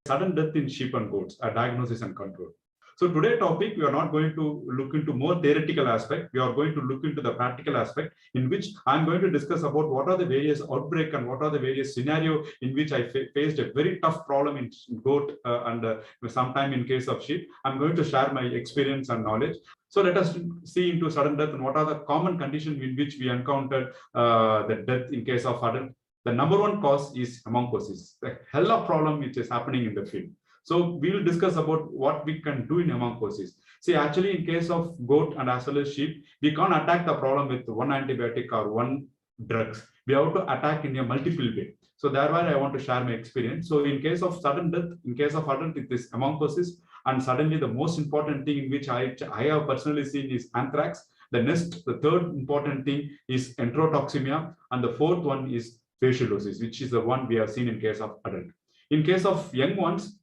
Sudden death in sheep and goats, a diagnosis and control. So today's topic, we are not going to look into more theoretical aspect. We are going to look into the practical aspect, in which I'm going to discuss about what are the various outbreak and what are the various scenario in which I faced a very tough problem in goat and sometime in case of sheep. I'm going to share my experience and knowledge. So let us see into sudden death and what are the common conditions in which we encountered the death in case of sudden. The number one cause is hAEMONCHOSIS, the hell of problem which is happening in the field. So we will discuss about what we can do in hAEMONCHOSIS. See, actually, in case of goat and as well as sheep, we can't attack the problem with one antibiotic or one drugs. We have to attack in a multiple way. So thereby, I want to share my experience. So in case of sudden death, in case of adult, it is hAEMONCHOSIS. And suddenly, the most important thing in which I have personally seen is anthrax. The third important thing is enterotoxemia. And the fourth one is fasciolosis, which is the one we have seen in case of adult. In case of young ones,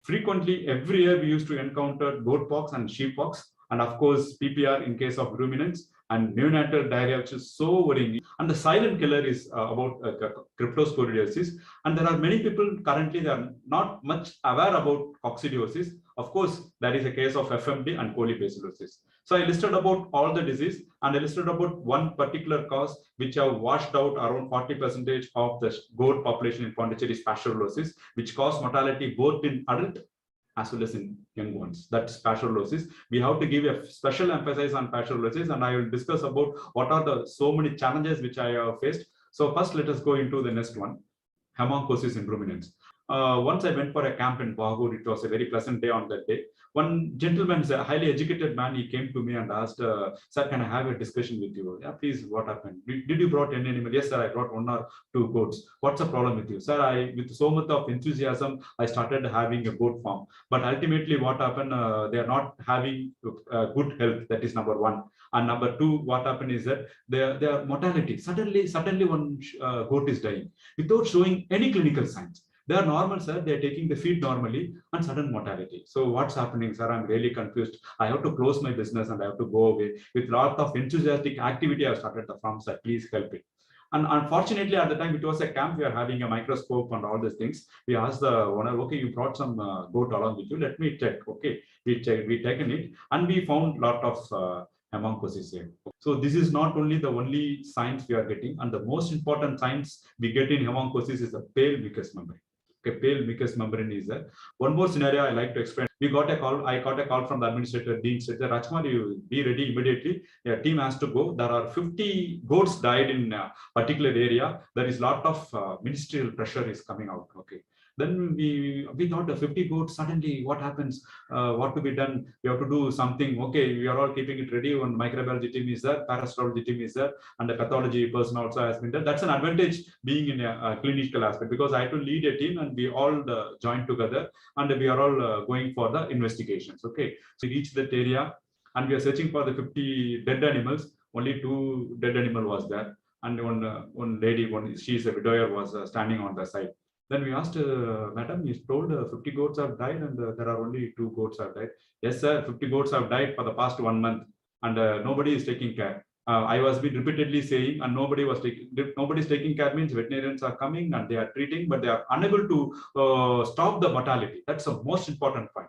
frequently every year we used to encounter goat pox and sheep pox, and of course PPR in case of ruminants, and neonatal diarrhea, which is so worrying. And the silent killer is about cryptosporidiosis. And there are many people currently that are not much aware about coccidiosis. Of course, that is a case of FMD and colibacillosis. So I listed about all the disease, and I listed about one particular cause which have washed out around 40% of the goat population in Pondicherry is fasciolosis, which cause mortality both in adult as well as in young ones. That's fasciolosis. We have to give a special emphasis on fasciolosis, and I will discuss about what are the so many challenges which I have faced. So first, let us go into the next one, hAEMONCHOSIS in ruminants. Once I went for a camp in Bagur. It was a very pleasant day on that day. One gentleman, a highly educated man, he came to me and asked, sir, can I have a discussion with you? Yeah, please, what happened? Did you brought any animal? Yes, sir, I brought one or two goats. What's the problem with you? Sir, with so much of enthusiasm, I started having a goat farm. But ultimately what happened, they are not having good health. That is number one. And number two, what happened is that their mortality, suddenly one goat is dying without showing any clinical signs. They are normal, sir. They are taking the feed normally and sudden mortality. So what's happening, sir? I'm really confused. I have to close my business and I have to go away. With lot of enthusiastic activity, I have started the farm, sir. Please help it. And unfortunately, at the time, it was a camp. We are having a microscope and all these things. We asked the owner, okay, you brought some goat along with you. Let me check. Okay, we taken it, and we found lot of hAEMONCHOSIS here. So this is not only the only signs we are getting, and the most important signs we get in hAEMONCHOSIS is a pale mucous membrane. Okay, pale mucous membrane is there. One more scenario I like to explain. I got a call from the administrator, Dean said, Rajkumar, you be ready immediately. Your team has to go. There are 50 goats died in a particular area. There is a lot of ministerial pressure is coming out. Okay. Then we thought the 50 goats, suddenly what happens? What to be done? We have to do something. Okay, we are all keeping it ready. One microbiology team is there, parasitology team is there, and the pathology person also has been there. That's an advantage being in a clinical aspect, because I had to lead a team and we all joined together and we are all going for the investigations. Okay, so we reached that area and we are searching for the 50 dead animals. Only 2 dead animal was there, and one lady, she is a widower, was standing on the side. Then we asked, madam, you told 50 goats have died and there are only 2 goats have died. Yes, sir, 50 goats have died for the past 1 month and nobody is taking care. I was been repeatedly saying, and nobody's taking care means veterinarians are coming and they are treating, but they are unable to stop the mortality. That's the most important point.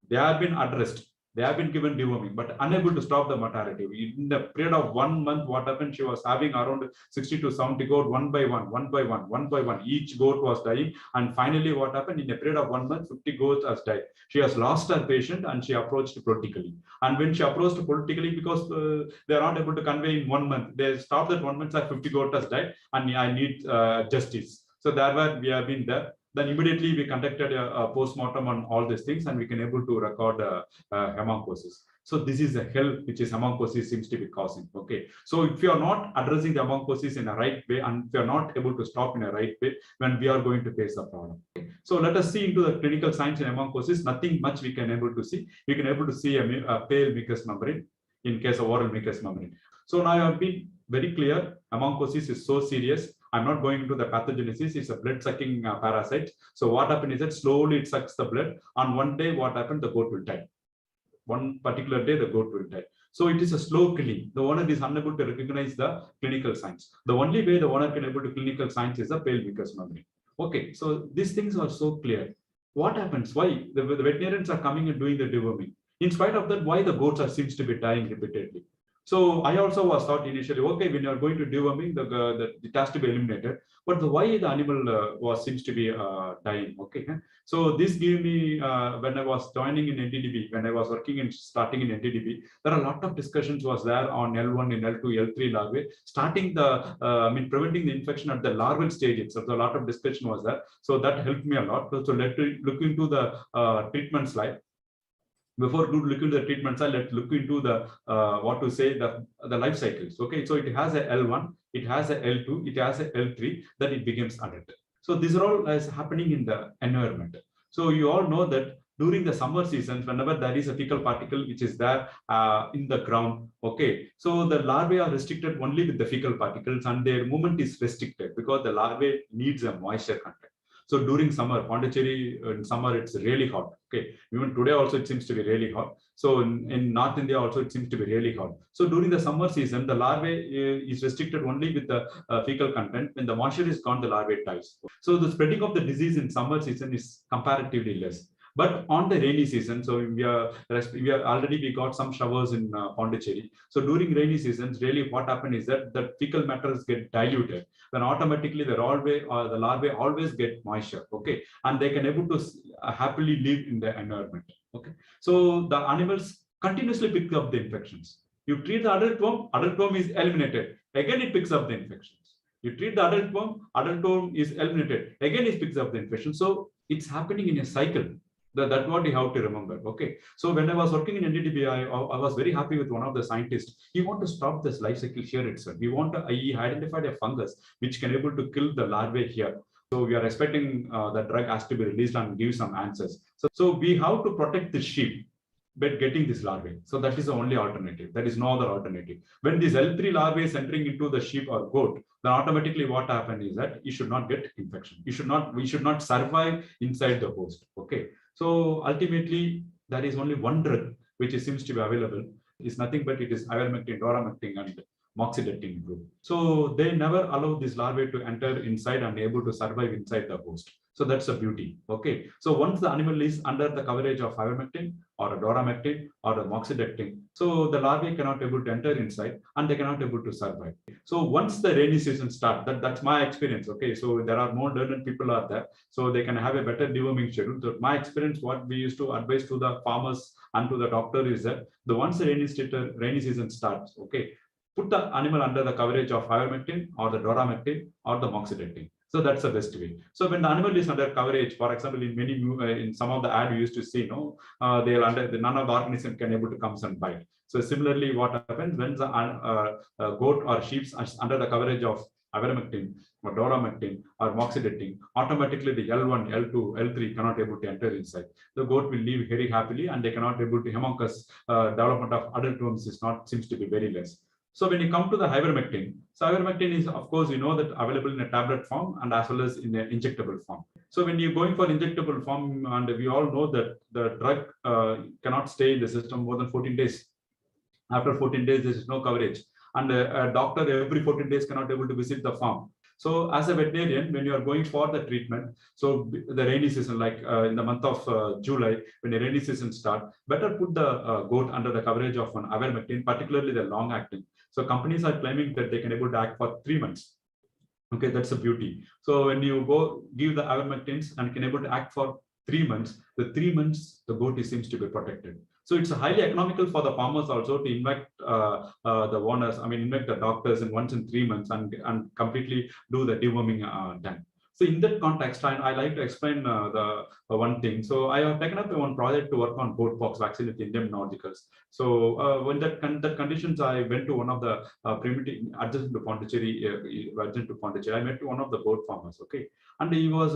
They have been addressed. They have been given deworming, but unable to stop the mortality. In the period of 1 month, what happened? She was having around 60 to 70 goats, one by one. Each goat was dying. And finally, what happened? In a period of 1 month, 50 goats has died. She has lost her patient and she approached politically. And when she approached politically, because they are not able to convey in 1 month, they stopped that 1 month, 50 goats has died, and I need justice. So thereby we have been there. Then immediately we conducted a post-mortem on all these things, and we can able to record hAEMONCHOSIS. So this is the hell which is hAEMONCHOSIS seems to be causing. Okay, so if you are not addressing the hAEMONCHOSIS in a right way, and if you are not able to stop in a right way, then we are going to face the problem. Okay. So let us see into the clinical signs in hAEMONCHOSIS. Nothing much we can able to see. We can able to see a pale mucous membrane in case of oral mucous membrane. So now I have been very clear. hAEMONCHOSIS is so serious. I'm not going into the pathogenesis. It's a blood-sucking parasite. So what happened is that slowly it sucks the blood. On one day, what happened? The goat will die. One particular day, the goat will die. So it is a slow killing. The owner is unable to recognize the clinical signs. The only way the owner can able to clinical signs is a pale mucous membrane. Okay, so these things are so clear. What happens? Why the veterinarians are coming and doing the deworming? In spite of that, why the goats are seems to be dying repeatedly? So I also was thought initially, okay, when you are going to deworming, it has to be eliminated. But why the animal was seems to be dying? Okay, so this gave me when I was joining in NTDB, when I was working in starting in NTDB, there are a lot of discussions was there on L1 and L2, L3 larvae, starting the preventing the infection at the larval stage itself. So a lot of discussion was there. So that helped me a lot. So let's look into the treatment slide. Before looking into the treatment side, let's look into the what to say the life cycles. Okay, so it has a L1, it has a L2, it has a L3, then it becomes adult. So these are all is happening in the environment. So you all know that during the summer seasons, whenever there is a fecal particle which is there in the ground, okay, so the larvae are restricted only with the fecal particles and their movement is restricted because the larvae needs a moisture content. So during summer, Pondicherry in summer, it's really hot. Okay, even today also it seems to be really hot. So in North India also it seems to be really hot. So during the summer season, the larvae is restricted only with the fecal content. When the moisture is gone, the larvae dies. So the spreading of the disease in summer season is comparatively less. But on the rainy season, so we got some showers in Pondicherry. So during rainy seasons, really what happened is that the fecal matters get diluted. Then automatically the larvae always get moisture. Okay, and they can able to happily live in the environment. Okay, so the animals continuously pick up the infections. You treat the adult worm is eliminated. Again, it picks up the infections. You treat the adult worm is eliminated. Again, it picks up the infection. So it's happening in a cycle. That's what you have to remember. Okay. So when I was working in NDDB, I was very happy with one of the scientists. He want to stop this life cycle here itself. He identified a fungus which can able to kill the larvae here. So we are expecting the drug has to be released and give some answers. So we have to protect the sheep by getting this larvae. So that is the only alternative. There is no other alternative. When these L3 larvae is entering into the sheep or goat, then automatically what happens is that you should not get infection. We should not survive inside the host. Okay. So ultimately, there is only one drug which seems to be available. It's nothing but it is ivermectin, doramectin, and moxidectin group. So they never allow this larvae to enter inside and able to survive inside the host. So that's the beauty. Okay. So once the animal is under the coverage of ivermectin or a doramectin or a moxidectin, so the larvae cannot able to enter inside and they cannot able to survive. So once the rainy season starts, that's my experience. Okay. So there are more learned people are there, so they can have a better deworming schedule. So my experience, what we used to advise to the farmers and to the doctor is that once the rainy season starts, okay, put the animal under the coverage of ivermectin or the doramectin or the moxidectin. So that's the best way. So when the animal is under coverage, for example, in some of the ad we used to see, none of the organism can able to come and bite. So similarly, what happens when the goat or sheep is under the coverage of ivermectin or doramectin or moxidectin, automatically the L1, L2, L3 cannot able to enter inside. The goat will live very happily and they cannot able to hAEMONCHOS development of adult worms seems to be very less. So when you come to the ivermectin, so ivermectin is, of course, you know that available in a tablet form and as well as in an injectable form. So when you're going for injectable form, and we all know that the drug cannot stay in the system more than 14 days. After 14 days, there is no coverage. And a doctor every 14 days cannot able to visit the farm. So as a veterinarian, when you are going for the treatment, so the rainy season, like in the month of July, when the rainy season starts, better put the goat under the coverage of an ivermectin, particularly the long acting. So companies are claiming that they can able to act for 3 months. Okay, that's the beauty. So when you go give the ivermectins and can able to act for 3 months, the 3 months the goat seems to be protected. So it's highly economical for the farmers also to invest the owners, invest the doctors in once in 3 months and completely do the deworming done. So in that context, I like to explain the one thing. So I have taken up one project to work on goat pox vaccine with Indian Nordics. So when that conditions, I went to one of the primitive adjacent to Pondicherry, I met one of the goat farmers. Okay, and he was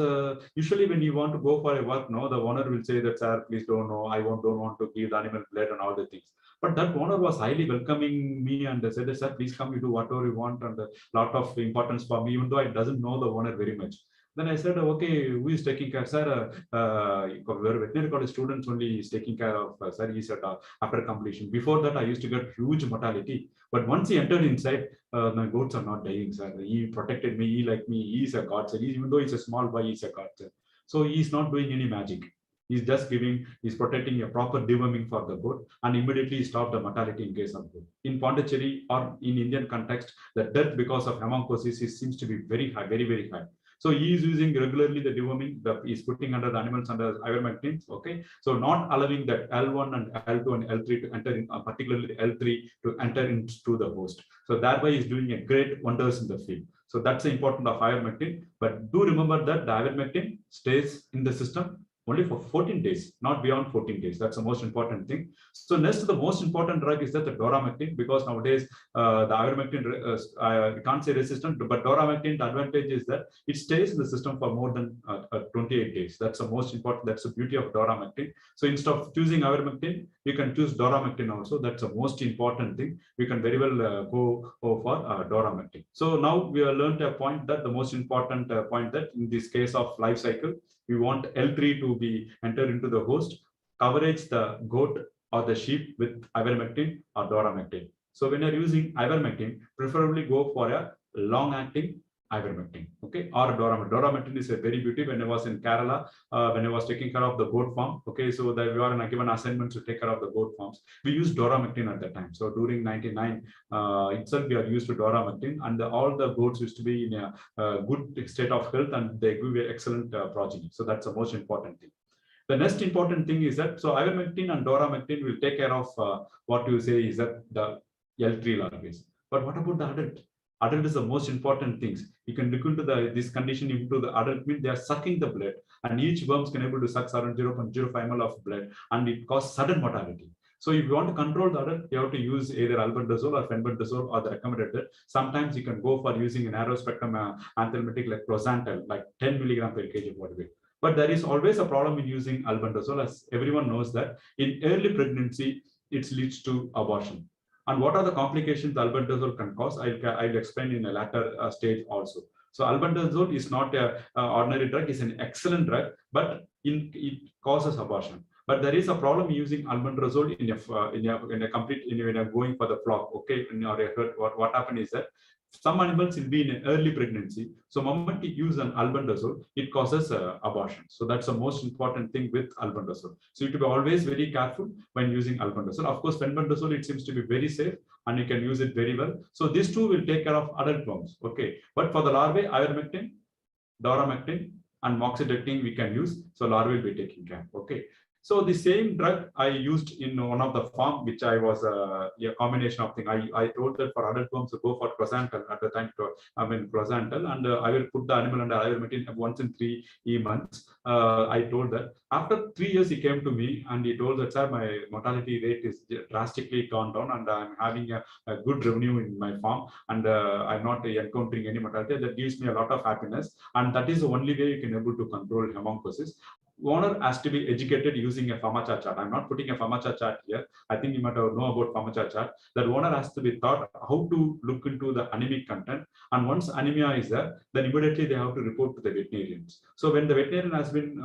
usually when you want to go for a work, no, the owner will say that, sir, please don't know, don't want to give the animal blood and all the things. But that owner was highly welcoming me and said, sir, please come, you do whatever you want, and a lot of importance for me, even though I doesn't know the owner very much. Then I said, okay, who is taking care, sir? Veterinary college students only is taking care of, sir. He said, after completion. Before that, I used to get huge mortality. But once he entered inside, my goats are not dying, sir. He protected me, he like me, he is a god, sir. Even though he's a small boy, he's a god, sir. So he's not doing any magic. He's just he's protecting a proper deworming for the goat and immediately stop the mortality in case of goat. In Pondicherry or in Indian context, the death because of hAEMONCHOSIS seems to be very high, very, very high. So he is using regularly the deworming, he's putting under the animals under ivermectin, okay? So not allowing that L1 and L2 and L3 to enter in, particularly L3 to enter into the host. So thereby he's doing a great wonders in the field. So that's the importance of ivermectin. But do remember that the ivermectin stays in the system only for 14 days, not beyond 14 days. That's the most important thing. So next, the most important drug is that the doramectin, because nowadays the ivermectin, I can't say resistant, but doramectin, the advantage is that it stays in the system for more than 28 days. That's the most important. That's the beauty of doramectin. So instead of choosing ivermectin, you can choose doramectin also. That's the most important thing. We can very well go for doramectin. So now we have learned a point that the most important point that in this case of life cycle, we want L3 to be entered into the host, coverage the goat or the sheep with ivermectin or doramectin. So when you're using ivermectin, preferably go for a long-acting ivermectin, okay, or doramectin. Doramectin is a very beauty. When I was in Kerala, when I was taking care of the goat farm, okay, so that we are given assignments to take care of the goat farms. We used doramectin at that time. So during 99 itself, we are used to doramectin, and all the goats used to be in a good state of health, and they give an excellent progeny. So that's the most important thing. The next important thing is that, so ivermectin and doramectin will take care of what you say is that the L3 larvae. But what about the adult? Adult is the most important things. You can look into this condition into the adult means they are sucking the blood, and each worms can able to suck around 0.05 ml of blood, and it causes sudden mortality. So if you want to control the adult, you have to use either albendazole or fenbendazole or the recommended. Sometimes you can go for using a narrow spectrum anthelmintic like prosantal, like 10 milligram per kg of body weight. But there is always a problem in using albendazole, as everyone knows that in early pregnancy, it leads to abortion. And what are the complications albendazole can cause? I'll explain in a later stage also. So albendazole is not an ordinary drug; it's an excellent drug, but it causes abortion. But there is a problem using albendazole in a complete when you're going for the flock. Okay, what happened is that some animals will be in an early pregnancy. So moment you use an albendazole, it causes abortion. So that's the most important thing with albendazole. So you have to be always very careful when using albendazole. Of course, fenbendazole, it seems to be very safe and you can use it very well. So these two will take care of adult worms. Okay, but for the larvae, ivermectin, doramectin, and moxidectin we can use. So larvae will be taken care. Okay. So the same drug I used in one of the farm, which I was a combination of things. I told that for adult worms to go for placental at the time, placental, and I will put the animal under ivermectin once in 3 months. I told that after 3 years he came to me and he told that, sir, my mortality rate is drastically gone down and I'm having a good revenue in my farm and I'm not encountering any mortality. That gives me a lot of happiness, and that is the only way you can able to control hAEMONCHOSIS. Owner has to be educated using a FAMACHA chart. I'm not putting a FAMACHA chart here. I think you might know about FAMACHA chart. That owner has to be taught how to look into the anemic content. And once anemia is there, then immediately they have to report to the veterinarians. So when the veterinarian has been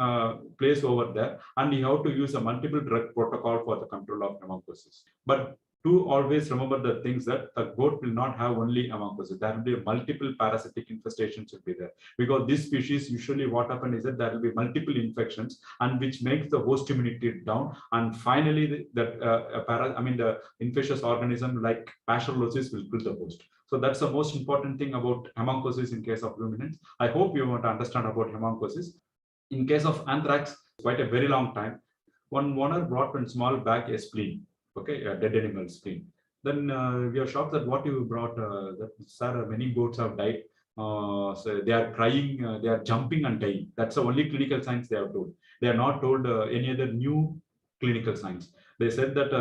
placed over there, and you have to use a multiple drug protocol for the control of hAEMONCHOSIS. But to always remember the things that the goat will not have only hAEMONCHOSIS. There will be multiple parasitic infestations will be there, because this species usually what happens is that there will be multiple infections and which makes the host immunity down, and finally the infectious organism like Pasteurellosis will kill the host. So that's the most important thing about hAEMONCHOSIS in case of ruminants. I hope you want to understand about hAEMONCHOSIS. In case of anthrax, quite a very long time, one owner brought one small bag a spleen. Okay, a dead animal spleen. Then we are shocked that what you brought, that, sir, many goats have died. So they are crying, they are jumping and dying. That's the only clinical signs they have told. They are not told any other new clinical signs. They said that,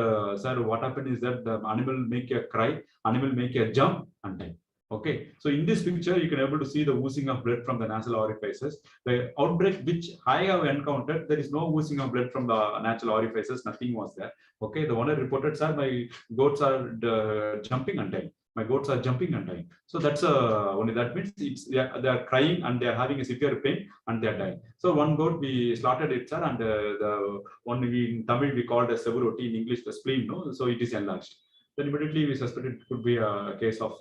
sir, what happened is that the animal make a cry, animal make a jump and die. Okay, so in this picture, you can able to see the oozing of blood from the nasal orifices. The outbreak which I have encountered, there is no oozing of blood from the nasal orifices, nothing was there. Okay, the owner reported, sir, my goats are jumping and dying. My goats are jumping and dying. So that's only that means they are crying and they are having a severe pain and they are dying. So one goat we slaughtered it, sir, and the one in Tamil we called as severity, in English the spleen, no, so it is enlarged. Then immediately we suspected it could be a case of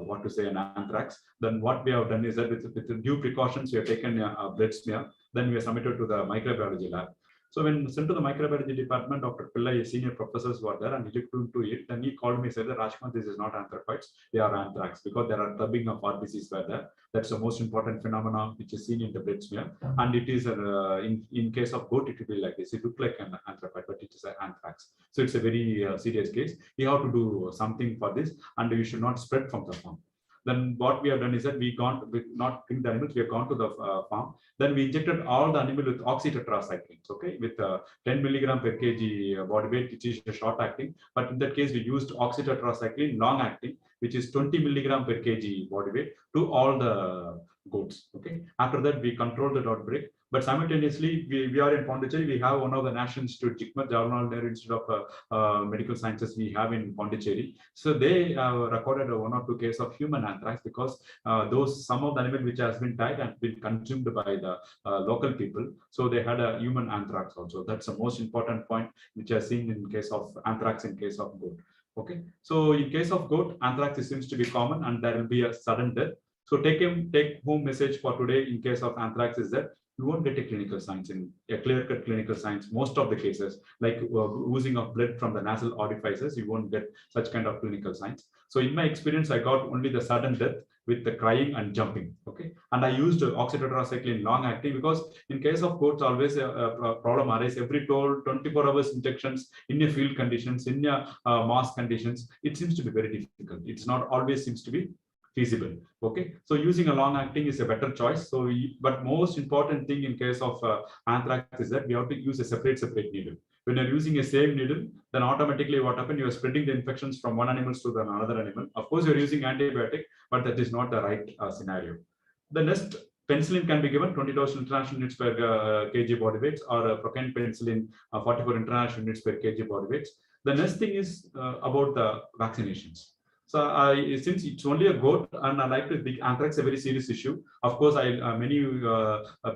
what to say, an anthrax. Then what we have done is that with due precautions, we have taken a blood smear. Then we are submitted to the microbiology lab. So when sent to the microbiology department, Dr. Pillai, senior professors were there, and he looked into it. Then he called me and said, "Rajkumar, this is not anthracoids, they are anthrax, because there are clubbing of RBCs were there. That's the most important phenomenon which is seen in the blood smear. And it is in case of goat, it will be like this. It looks like an anthracoid, but it is an anthrax. So it's a very serious case. You have to do something for this, and you should not spread from the farm." Then what we have done is that we not bring the animals, we have gone to the farm. Then we injected all the animal with oxytetracyclines, okay, with 10 milligram per kg body weight, which is short acting. But in that case, we used oxytetracycline long acting, which is 20 milligram per kg body weight to all the goats. Okay. After that, we control the outbreak. But simultaneously, we are in Pondicherry. We have one of the National Institute, JIKMA, Jawaharlal Institute of Medical Sciences, we have in Pondicherry. So they recorded 1 or 2 cases of human anthrax, because some of the animal which has been died and been consumed by the local people. So they had a human anthrax also. That's the most important point which is seen in case of anthrax in case of goat. Okay. So in case of goat, anthrax seems to be common, and there will be a sudden death. So take home message for today in case of anthrax is that you won't get a clinical signs in a clear-cut clinical signs. Most of the cases, like oozing of blood from the nasal orifices, you won't get such kind of clinical signs. So in my experience, I got only the sudden death with the crying and jumping. Okay, and I used oxytetracycline long acting, because in case of goats, always a problem arises every 24 hours injections in a field conditions, in a mass conditions. It seems to be very difficult. It's not always seems to be feasible. Okay, so using a long acting is a better choice. So but most important thing in case of anthrax is that we have to use a separate needle. When you're using a same needle, then automatically what happens, you're spreading the infections from one animal to another animal. Of course, you're using antibiotic, but that is not the right scenario. The next, penicillin can be given 20,000 international units per kg body weights, or procaine penicillin 44 international units per kg body weights. The next thing is about the vaccinations. So since it's only a goat, and I like to think anthrax is a very serious issue. Of course, many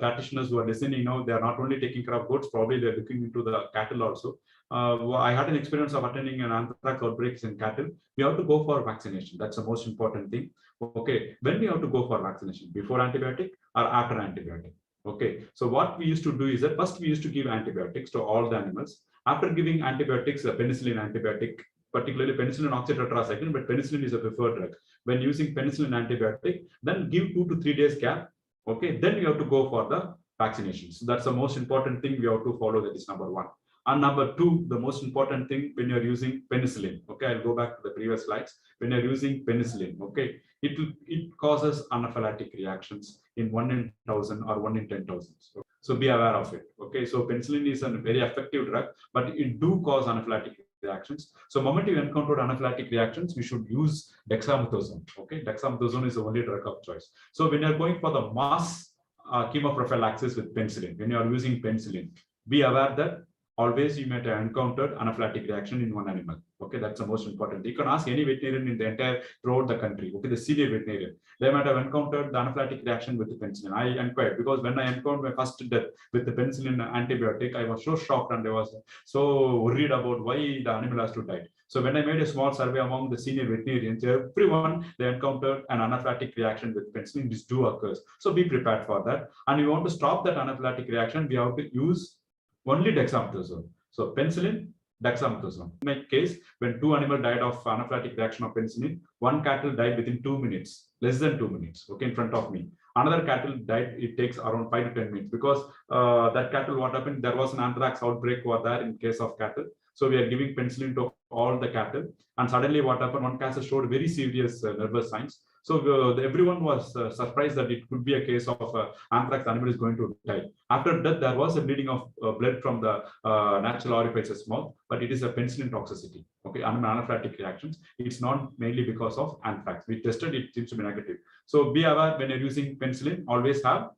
practitioners who are listening now, they are not only taking care of goats, probably they're looking into the cattle also. I had an experience of attending an anthrax outbreaks in cattle. We have to go for vaccination. That's the most important thing. Okay, when we have to go for vaccination, before antibiotic or after antibiotic? Okay, so what we used to do is that first we used to give antibiotics to all the animals. After giving antibiotics, a penicillin antibiotic, particularly penicillin oxytetracycline, but penicillin is a preferred drug. When using penicillin antibiotic, then give 2 to 3 days gap. Okay, then you have to go for the vaccinations. So that's the most important thing we have to follow. That is number 1. And number 2, the most important thing when you're using penicillin. Okay, I'll go back to the previous slides. When you're using penicillin, okay, it causes anaphylactic reactions in 1 in 1,000 or 1 in 10,000. So be aware of it. Okay, so penicillin is a very effective drug, but it do cause anaphylactic reactions. So moment you encounter anaphylactic reactions, we should use dexamethasone. Okay, dexamethasone is the only drug of choice. So when you're going for the mass chemoprophylaxis with penicillin, when you are using penicillin, be aware that always you might have encountered anaphylactic reaction in one animal. Okay, that's the most important. You can ask any veterinarian in the entire throughout the country. Okay, the senior veterinarian, they might have encountered the anaphylactic reaction with the penicillin. I inquired, because when I encountered my first death with the penicillin antibiotic, I was so shocked and I was so worried about why the animal has to die. So when I made a small survey among the senior veterinarians, everyone, they encountered an anaphylactic reaction with penicillin. This do occurs. So be prepared for that. And you want to stop that anaphylactic reaction, we have to use only dexamethasone. So penicillin, dexamethasone. In my case, when 2 animals died of anaphylactic reaction of penicillin, 1 cattle died within 2 minutes, less than 2 minutes, okay, in front of me. Another cattle died, it takes around 5 to 10 minutes, because that cattle, what happened, there was an anthrax outbreak over there in case of cattle. So we are giving penicillin to all the cattle, and suddenly what happened, one cattle showed very serious nervous signs. So everyone was surprised that it could be a case of anthrax animal is going to die. After that, there was a bleeding of blood from the natural orifices mouth, but it is a penicillin toxicity. Okay, anaphylactic reactions. It's not mainly because of anthrax. We tested it, seems to be negative. So be aware when you're using penicillin, always have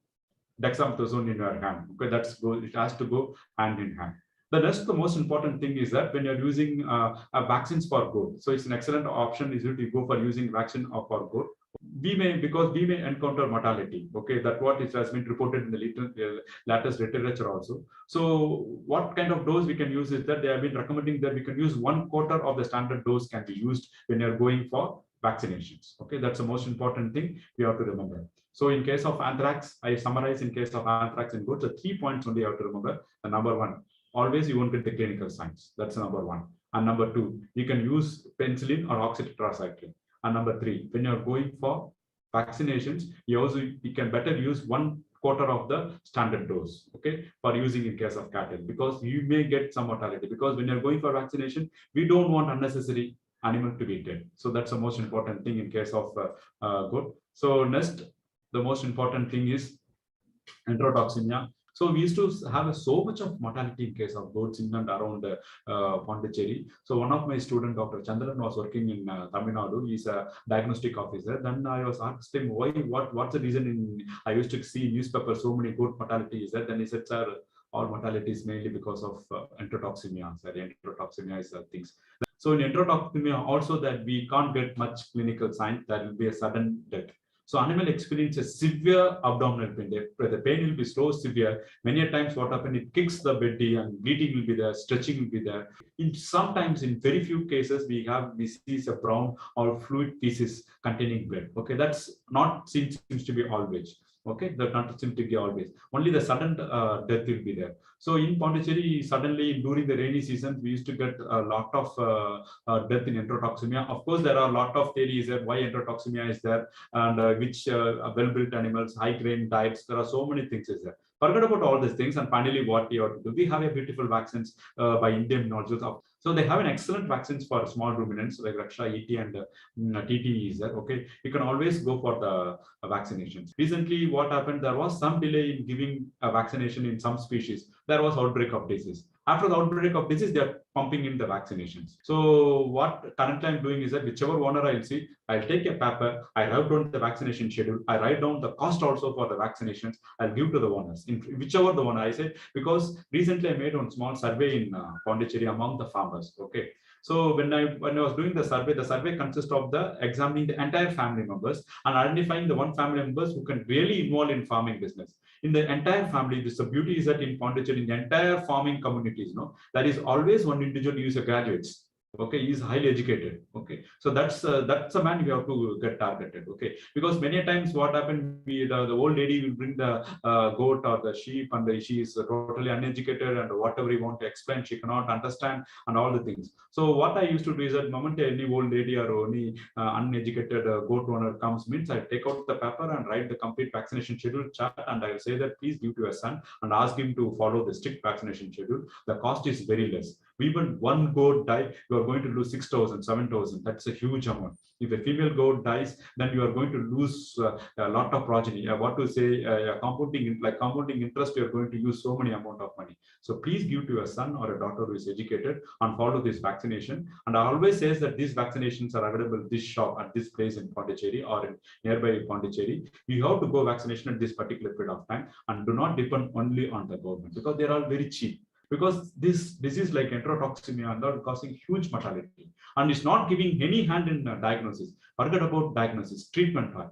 dexamethasone in your hand. Okay, it has to go hand in hand. The most important thing is that when you're using vaccines for goat, so it's an excellent option is to go for using vaccine for goat. Because we may encounter mortality. Okay, that's what it has been reported in the latest literature also. So what kind of dose we can use is that they have been recommending that we can use 1/4 of the standard dose can be used when you're going for vaccinations. Okay, that's the most important thing we have to remember. So in case of anthrax, I summarize in case of anthrax in goats, the 3 points only you have to remember. The number one, always you won't get the clinical signs. That's number one. And number two, you can use penicillin or oxytetracycline. And number three, when you're going for vaccinations, you can better use 1/4 of the standard dose, okay, for using in case of cattle, because you may get some mortality. Because when you're going for vaccination, we don't want unnecessary animal to be dead. So that's the most important thing in case of goat. So next, the most important thing is enterotoxemia. So we used to have so much of mortality in case of goats in and around Pondicherry. So one of my students, Dr. Chandran, was working in Tamil Nadu. He's a diagnostic officer. Then I was asked him, what's the reason I used to see newspaper so many goat mortality is that? Then he said, sir, all mortality is mainly because of enterotoxemia. Sir, enterotoxemia is things. So in enterotoxemia also that we can't get much clinical sign, there will be a sudden death. So animal experiences severe abdominal pain. The pain will be so severe. Many times what happens, it kicks the belly and bleeding will be there, stretching will be there. Sometimes in very few cases, we see a brown or fluid feces containing blood. Okay, that's not seems to be always. Okay, that not seem to be always. Only the sudden death will be there. So in Pondicherry, suddenly during the rainy season, we used to get a lot of death in enterotoxemia. Of course, there are a lot of theories that why enterotoxemia is there and which well-built animals, high-grain diets. There are so many things is there. Forget about all these things, and finally, what we have to do? We have a beautiful vaccines by Indian nodules. So they have an excellent vaccines for small ruminants like Raksha, ET, and TT is there. Okay, you can always go for the vaccinations. Recently, what happened? There was some delay in giving a vaccination in some species. There was outbreak of disease. After the outbreak of disease, they are pumping in the vaccinations. So what currently I'm doing is that whichever owner I'll see, I'll take a paper, I write down the vaccination schedule, I write down the cost also for the vaccinations, I'll give to the owners, in whichever the one I say, because recently I made one small survey in Pondicherry among the farmers. Okay. So when I was doing the survey consists of the examining the entire family members and identifying the one family members who can really involve in farming business. In the entire family, the beauty is that in Pondicherry, in the entire farming communities, there is always one individual who is a graduates. Okay, he is highly educated. Okay, so that's a man we have to get targeted. Okay, because many times what happened, the old lady will bring the goat or the sheep, and she is totally uneducated, and whatever you want to explain, she cannot understand, and all the things. So what I used to do is that moment any old lady or any uneducated goat owner comes, means I take out the paper and write the complete vaccination schedule chart, and I will say that please give to your son and ask him to follow the strict vaccination schedule. The cost is very less. Even one goat die, you are going to lose 6,000, 7,000. That's a huge amount. If a female goat dies, then you are going to lose a lot of progeny. What to say, compounding interest, you are going to use so many amount of money. So please give to your son or a daughter who is educated and follow this vaccination. And I always say that these vaccinations are available at this shop, at this place in Pondicherry or in nearby Pondicherry. You have to go vaccination at this particular period of time and do not depend only on the government, because they are all very cheap. Because this disease like enterotoxemia are causing huge mortality, and it's not giving any hand in diagnosis. Forget about diagnosis, treatment part.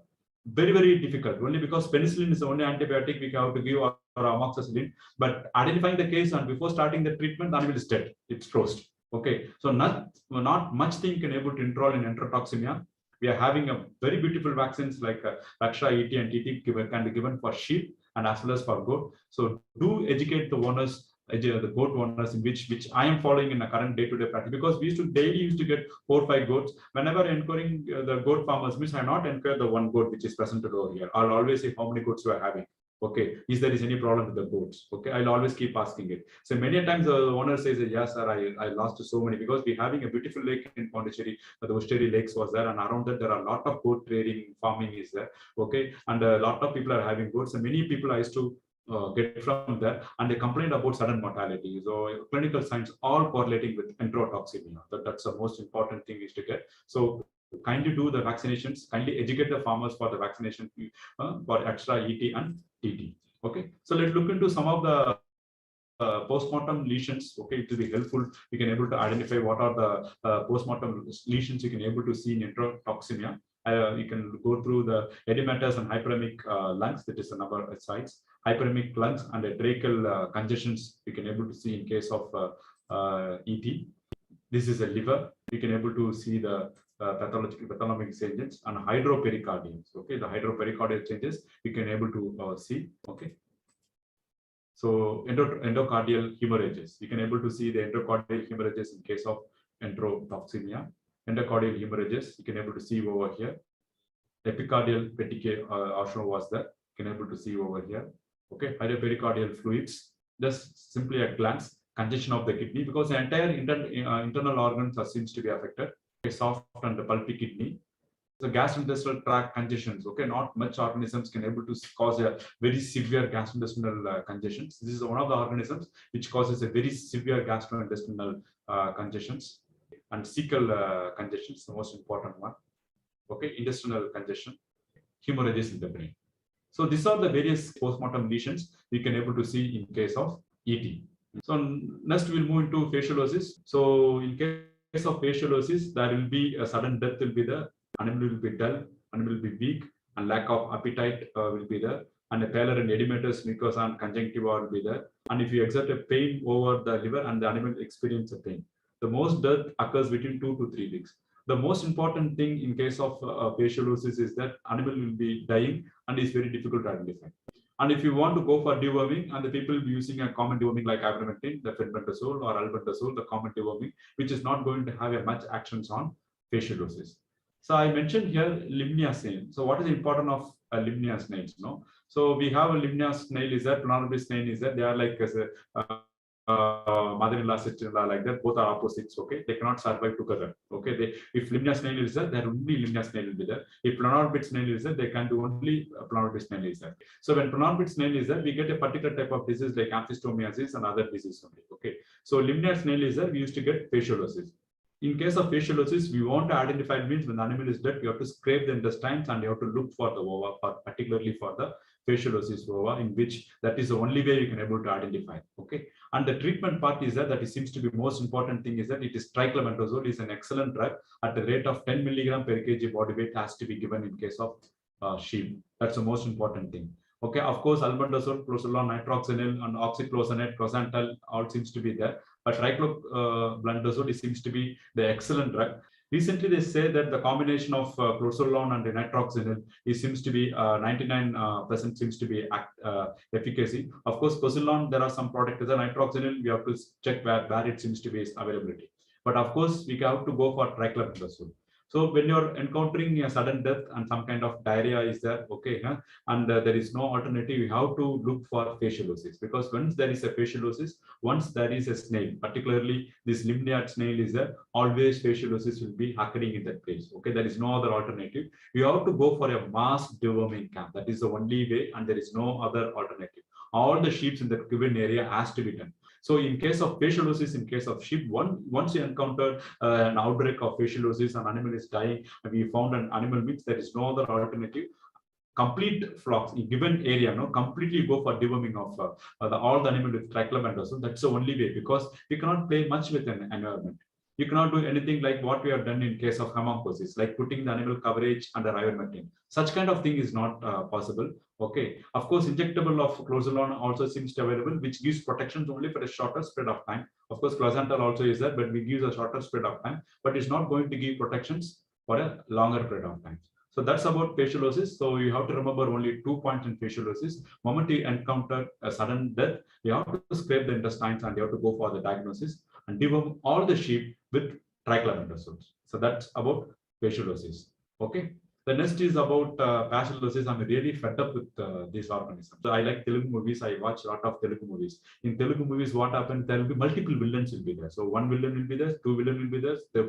Very, very difficult, only because penicillin is the only antibiotic we have to give, or amoxicillin. But identifying the case and before starting the treatment, the animal is dead, it's closed. Okay, so not much thing can able to enroll in enterotoxemia. We are having a very beautiful vaccines like Raksha, ET, and TT can be given for sheep and as well as for goat. So do educate the owners, the goat owners, in which I am following in a current day-to-day practice, because we used to get 4 or 5 goats. Whenever enquiring the goat farmers, means I not enquire the one goat which is presented over here. I'll always say how many goats you are having. Okay, is there any problem with the goats? Okay, I'll always keep asking it. So many times the owner says, yes, sir, I lost so many, because we're having a beautiful lake in Pondicherry. The Osteri Lakes was there, and around that there are a lot of goat trading, farming is there. Okay, and a lot of people are having goats, and many people I used to get from there, and they complained about sudden mortality. So clinical signs all correlating with enterotoxemia. That's the most important thing is to get. So kindly do the vaccinations, kindly educate the farmers for the vaccination for extra ET and TT. Okay, so let's look into some of the postmortem lesions. Okay, it will be helpful. You can able to identify what are the postmortem lesions you can able to see in enterotoxemia. You can go through the edematous and hyperemic lungs, that is a number of sites. Hyperemic lungs and tracheal congestions you can able to see in case of ET. This is a liver. You can able to see the pathologic changes, and hydropericardiums. Okay, the hydropericardial changes you can able to see. Okay. So endocardial hemorrhages, you can able to see the endocardial hemorrhages in case of enterotoxemia. Endocardial hemorrhages, you can able to see over here. Epicardial petechiae also was there, you can able to see over here. Okay, hydropericardial fluids, just simply at glance, congestion of the kidney, because the entire internal organs seems to be affected. Okay, soft and the pulpy kidney. The gastrointestinal tract congestions. Okay, not much organisms can able to cause a very severe gastrointestinal congestions. This is one of the organisms which causes a very severe gastrointestinal congestions, and cecal congestions, the most important one. Okay, intestinal congestion, hemorrhages in the brain. So these are the various postmortem lesions we can able to see in case of ET. So next we'll move into fasciolosis. So in case of fasciolosis, there will be a sudden death will be there. Animal will be dull, animal will be weak, and lack of appetite will be there, and a pallor and edematous mucosa and conjunctiva will be there. And if you exert a pain over the liver, and the animal experience a pain, the most death occurs between 2 to 3 weeks. The most important thing in case of fasciolosis is that animal will be dying and is very difficult to identify. And if you want to go for deworming, and the people will be using a common deworming like ivermectin, the fenbendazole or albendazole, the common deworming, which is not going to have a much actions on fasciolosis. So I mentioned here limnia snail. So what is the importance of limnia snails? No, so we have a limnia snail is that planorbis snail is that they are like as a mother-in-law, sister-in-law, like that. Both are opposites. Okay, they cannot survive together. Okay, if limnia snail is there, there only limnia snail will be there. If planorbis snail is there, they can do only planorbis snail is there. So when planorbis snail is there, we get a particular type of disease like amphistomiasis and other diseases only. Okay, so limnia snail is there, we used to get fasciolosis. In case of fasciolosis, we want to identify means when the animal is dead, you have to scrape the intestines and you have to look for the ova, particularly for the fasciolosis ova, in which that is the only way you can able to identify. Okay, and the treatment part is that it seems to be most important thing is that it is triclabendazole is an excellent drug at the rate of 10 milligram per kg body weight has to be given in case of sheep. That's the most important thing. Okay, of course, albendazole, closolone, nitroxanil, and oxyclosanate, prosantal all seems to be there. But triclabendazole seems to be the excellent drug. Recently, they say that the combination of closolone and nitroxanil seems to be 99% seems to be efficacy. Of course, closolone, there are some products. The nitroxanil, we have to check where it seems to be availability. But of course, we have to go for triclabendazole. So when you're encountering a sudden death and some kind of diarrhea is there, okay, and there is no alternative, you have to look for fasciolosis, because once there is a fasciolosis, once there is a snail, particularly this limniad snail is there, always fasciolosis will be occurring in that place. Okay, there is no other alternative. You have to go for a mass deworming camp. That is the only way, and there is no other alternative. All the sheep in the given area has to be done. So in case of fasciolosis, in case of sheep, once you encounter an outbreak of fasciolosis, an animal is dying, and we found an animal means there is no other alternative. Complete flocks in given area, no, completely go for deworming of all the animal with triclabendazole. That's the only way, because we cannot play much with an environment. You cannot do anything like what we have done in case of hAEMONCHOSIS, like putting the animal coverage under ivermectin. Such kind of thing is not possible. Okay, of course, injectable of closolone also seems to available, which gives protections only for a shorter spread of time. Of course, closantal also is there, but we give a shorter spread of time, but it's not going to give protections for a longer period of time. So that's about fasciolosis. So you have to remember only 2 points in fasciolosis. Moment you encounter a sudden death, you have to scrape the intestines and you have to go for the diagnosis and deworm all the sheep with triclabendazole. So that's about fasciolosis. Okay. The next is about fasciolosis. I'm really fed up with these organisms. So I like Telugu movies. I watch a lot of Telugu movies. In Telugu movies, what happens? There will be multiple villains will be there. So one villain will be there, two villain will be there, the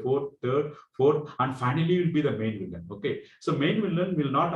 fourth, and finally will be the main villain. Okay. So main villain will not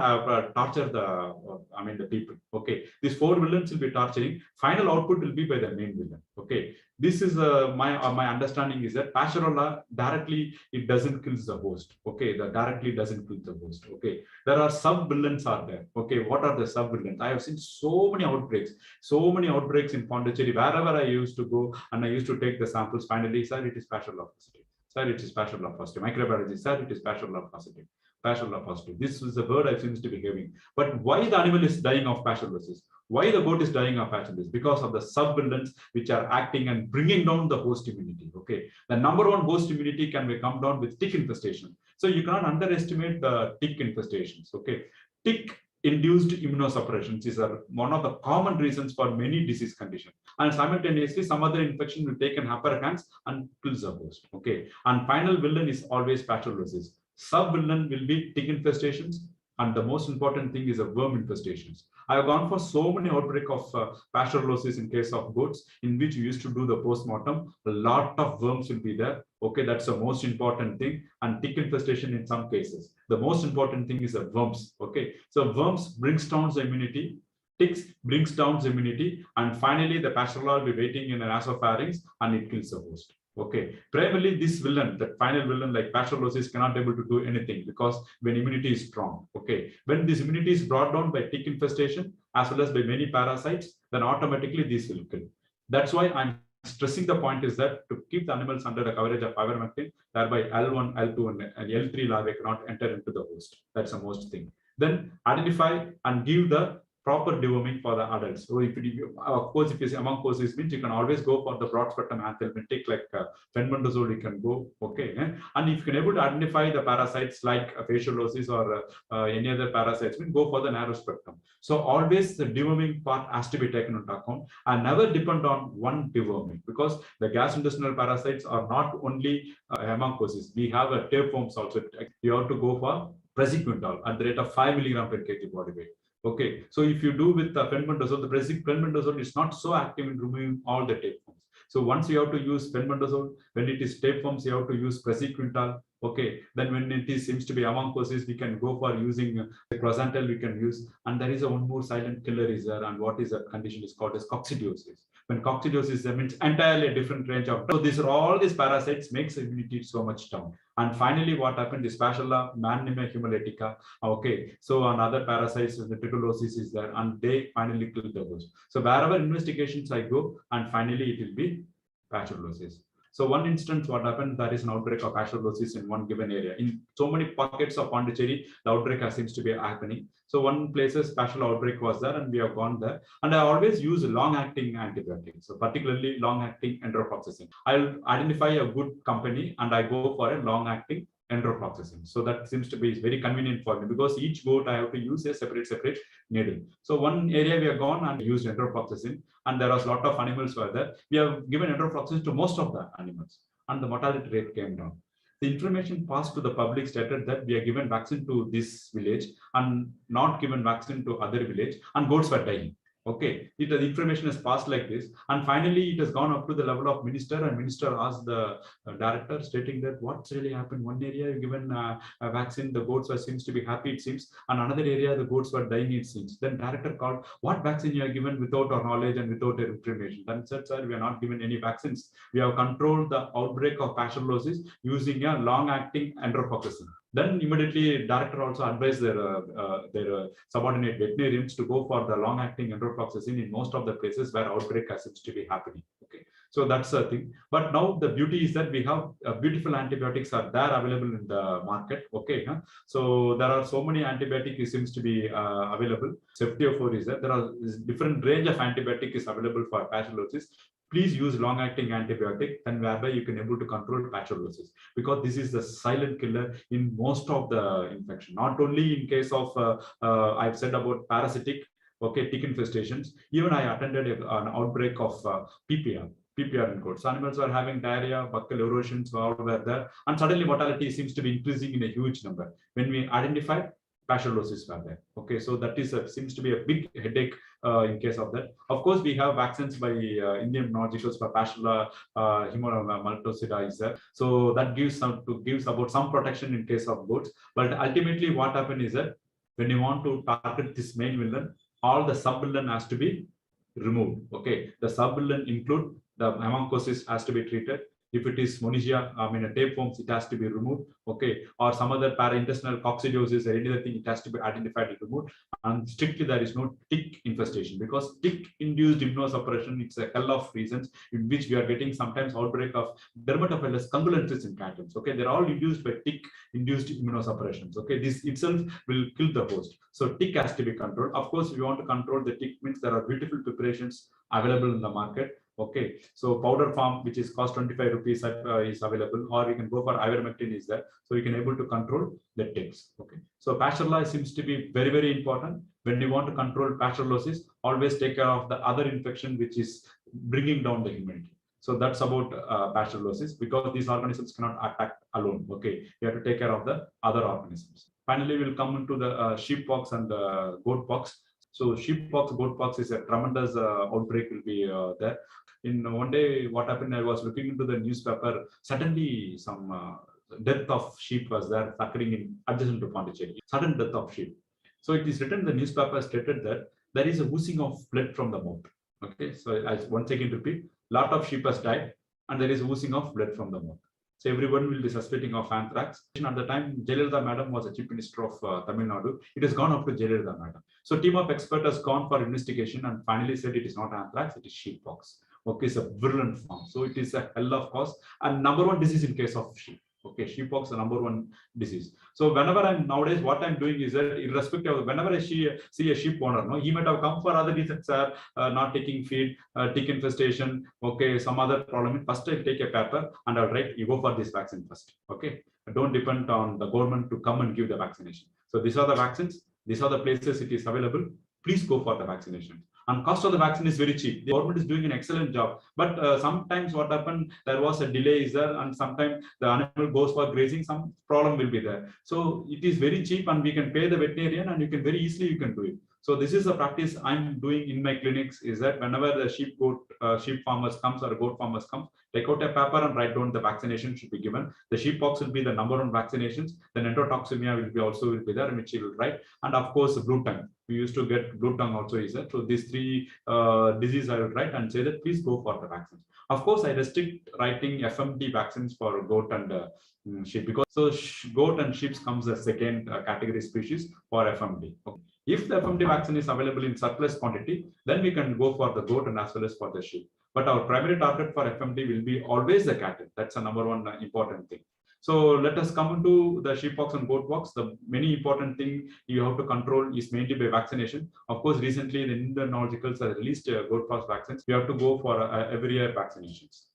torture the people. Okay. These four villains will be torturing. Final output will be by the main villain. Okay. This is my understanding is that Pasteurella directly it doesn't kill the host. Okay, that directly doesn't kill the host. Okay, there are sub villains are there. Okay, what are the sub villains? I have seen so many outbreaks in Pondicherry. Wherever I used to go and I used to take the samples. Finally, sir, it is Pasteurella positive. Sir, it is Pasteurella positive. Microbiology, sir, it is Pasteurella positive. Pasteurella positive. This is the word I seems to be having. But why the animal is dying of Pasteurellosis? Why the goat is dying of fasciolosis? Because of the sub-villains which are acting and bringing down the host immunity. Okay, the number one host immunity can be come down with tick infestation. So you cannot underestimate the tick infestations. Okay, tick-induced immunosuppressions is one of the common reasons for many disease conditions. And simultaneously, some other infection will take an upper hand and kills the host. Okay, and final villain is always patholosis. Sub-villain will be tick infestations, and the most important thing is a worm infestations. I have gone for so many outbreak of pasteurellosis in case of goats, in which we used to do the post-mortem. A lot of worms will be there. Okay, that's the most important thing. And tick infestation in some cases. The most important thing is the worms. Okay, so worms brings down the immunity. Ticks brings down the immunity, and finally the pasteurella will be waiting in an nasopharynx and it kills the host. Okay, primarily this villain, that final villain like pasteurellosis, cannot able to do anything because when immunity is strong. Okay, when this immunity is brought down by tick infestation as well as by many parasites, then automatically this will kill. That's why I'm stressing the point is that to keep the animals under the coverage of ivermectin, thereby L1, L2, and L3 larvae cannot enter into the host. That's the most thing. Then identify and give the proper deworming for the adults. So if of course, if it's hAEMONCHOSIS means you can always go for the broad spectrum anthelmintic like fenbendazole, you can go. Okay, and if you can able to identify the parasites like fasciolosis or any other parasites, go for the narrow spectrum. So always the deworming part has to be taken into account and never depend on one deworming, because the gastrointestinal parasites are not only hAEMONCHOSIS. We have a tapeworms also. You have to go for praziquantel at the rate of 5 mg per kg body weight. Okay, so if you do with the fenbendazole, the fenbendazole is not so active in removing all the tapeworms. So once you have to use fenbendazole, when it is tapeworms, you have to use praziquantel. Okay, then when it is seems to be hAEMONCHOSIS, we can go for using the crozantel, we can use. And there is a one more silent killer is there, and what is that condition is called as coccidiosis. When coccidiosis, that means entirely a different range of. So these are all these parasites makes immunity so much down. And finally, what happened is Pasteurella, Mannheimia hemolytica. Okay, so another parasites, the tricholosis is there, and they finally kill the host. So wherever investigations I go, and finally it will be pasteurellosis. So one instance, what happened, there is an outbreak of pasteurellosis in one given area. In so many pockets of Pondicherry, the outbreak seems to be happening. So one places pasteurella outbreak was there, and we have gone there. And I always use long-acting antibiotics, so particularly long-acting enterofloxacin. I'll identify a good company and I go for a long-acting enterofloxacin. So that seems to be very convenient for me, because each goat I have to use a separate needle. So one area we have gone and used enterofloxacin, and there was a lot of animals were there. We have given enterofloxacin to most of the animals, and the mortality rate came down. The information passed to the public stated that we are given vaccine to this village and not given vaccine to other village, and goats were dying. Okay, the information is passed like this, and finally it has gone up to the level of minister, and minister asked the director, stating that what's really happened. One area given a vaccine, the goats were seems to be happy, it seems, and another area the goats were dying, it seems. Then director called, what vaccine you are given without our knowledge and without our information? Then said, sir, we are not given any vaccines. We have controlled the outbreak of pasteurellosis using a long-acting enterofloxacin. Then immediately director also advised their subordinate veterinarians to go for the long-acting enterofloxacin in most of the places where outbreak seems to be happening. Okay, so that's the thing. But now the beauty is that we have beautiful antibiotics are there available in the market. Okay, so there are so many antibiotics seems to be available. Ceftiofur is there. There are different range of antibiotic is available for pasteurellosis. Please use long-acting antibiotic, and whereby you can able to control pasteurellosis, because this is the silent killer in most of the infection. Not only in case of I've said about parasitic, okay, tick infestations. Even I attended an outbreak of PPR in goats. Animals were having diarrhea, buccal erosions, all were there, and suddenly mortality seems to be increasing in a huge number. When we identified, pasteurellosis were there. Okay, so that is seems to be a big headache in case of that. Of course, we have vaccines by Indian non-GCOs for Pasteurella hAEMONCHOSIS is there. So that gives about some protection in case of goats. But ultimately, what happened is that when you want to target this main villain, all the sub-villain has to be removed. Okay, the sub-villain include the hAEMONCHOSIS has to be treated. If it is Monogia, a tapeworms, it has to be removed. Okay, or some other paraintestinal coccidiosis or any other thing, it has to be identified and removed. And strictly, there is no tick infestation, because tick-induced immunosuppression, it's a hell of reasons in which we are getting sometimes outbreak of dermatophilus congolensis in cattle. Okay, they're all induced by tick-induced immunosuppressions. Okay, this itself will kill the host. So tick has to be controlled. Of course, if you want to control the tick, means there are beautiful preparations available in the market. Okay, so powder form, which is cost 25 rupees, is available, or you can go for ivermectin is there. So you can able to control the ticks. Okay, so pastoralize seems to be very, very important. When you want to control pastoralosis, always take care of the other infection which is bringing down the immunity. So that's about pastoralosis, because these organisms cannot attack alone. Okay, you have to take care of the other organisms. Finally, we'll come into the sheep pox and goat pox. So sheep pox, goat pox is a tremendous outbreak will be there. In one day, what happened, I was looking into the newspaper, suddenly some death of sheep was there occurring in adjacent to Pondicherry, sudden death of sheep. So it is written in the newspaper stated that there is a oozing of blood from the mouth. Okay, so I once again repeat, lot of sheep has died and there is oozing of blood from the mouth. So everyone will be suspecting of anthrax. At the time, Jayalalitha Madam was a Chief Minister of Tamil Nadu. It has gone up to Jayalalitha Madam. So team of experts has gone for investigation and finally said it is not anthrax, it is sheep pox. Okay, it's a virulent form. So it is a hell of cause and number one disease in case of sheep. Okay, sheep pox is the number one disease. So whenever I'm nowadays, what I'm doing is that irrespective of whenever I see a sheep owner, no, he might have come for other reasons, not taking feed, tick infestation, okay, some other problem. First, I'll take a paper and I'll write, you go for this vaccine first. Okay, don't depend on the government to come and give the vaccination. So these are the vaccines, these are the places it is available. Please go for the vaccination. And cost of the vaccine is very cheap. The government is doing an excellent job. But sometimes what happened, there was a delay is there, and sometimes the animal goes for grazing, some problem will be there. So it is very cheap and we can pay the veterinarian and you can very easily you can do it. So this is a practice I'm doing in my clinics, is that whenever the sheep farmers comes or goat farmers comes, take out a paper and write down the vaccination should be given. The sheep pox will be the number one vaccinations. Then enterotoxemia will be also will be there, which he will write. And of course, blue tongue. We used to get blue tongue also is there. So these three diseases I will write and say that please go for the vaccines. Of course, I restrict writing FMD vaccines for goat and sheep, because so goat and sheep comes as second category species for FMD. Okay. If the FMD vaccine is available in surplus quantity, then we can go for the goat and as well as for the sheep. But our primary target for FMD will be always the cattle. That's a number one important thing. So let us come into the sheep pox and goat pox. The many important thing you have to control is mainly by vaccination. Of course, recently the Indian Norgicals have released goat pox vaccines. We have to go for every year vaccinations.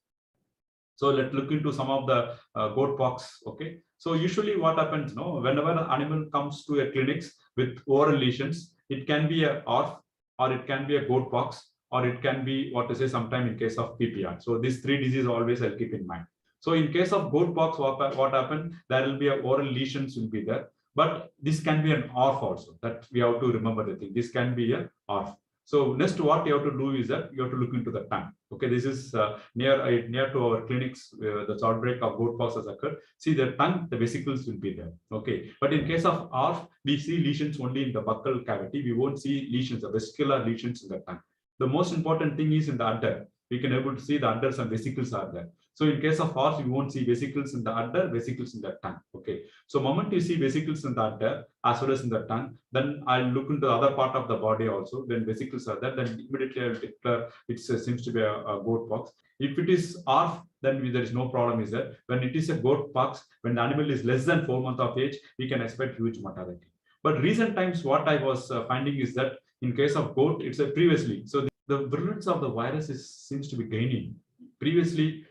So let's look into some of the goat pox. Okay. So usually what happens, no, whenever an animal comes to a clinics with oral lesions, it can be a ORF or it can be a goat pox, or it can be what to say sometime in case of PPR. So these three diseases always I'll keep in mind. So in case of goat pox, what happened? There will be a oral lesions will be there, but this can be an ORF also. That we have to remember the thing. This can be a ORF. So next, what you have to do is that you have to look into the tongue. Okay, this is near to our clinics. The outbreak of goat pox has occurred. See the tongue, the vesicles will be there. Okay, but in case of ORF, we see lesions only in the buccal cavity. We won't see lesions, the vesicular lesions in the tongue. The most important thing is in the udder. We can able to see the udders and vesicles are there. So in case of horse, you won't see vesicles in the udder, vesicles in the tongue. Okay. So moment you see vesicles in the udder as well as in the tongue, then I'll look into the other part of the body also. When vesicles are there, then immediately I'll declare it seems to be a goat pox. If it is ORF, then there is no problem is there. When it is a goat pox, when the animal is less than 4 months of age, we can expect huge mortality. But recent times, what I was finding is that in case of goat, it's a previously. So the virulence of the virus seems to be gaining. Previously,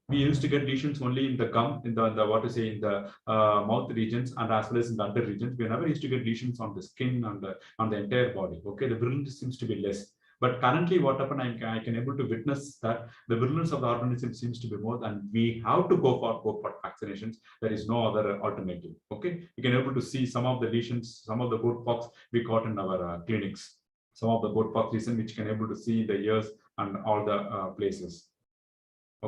we used to get lesions only in the gum, in the mouth regions, and as well as in the under regions. We never used to get lesions on the skin and on the entire body. Okay, the virulence seems to be less. But currently, what happened, I can able to witness that the virulence of the organism seems to be more, and we have to go for vaccinations. There is no other alternative. Okay, you can able to see some of the lesions, some of the goat pox we caught in our clinics. Some of the goat pox lesion which can able to see the ears and all the places.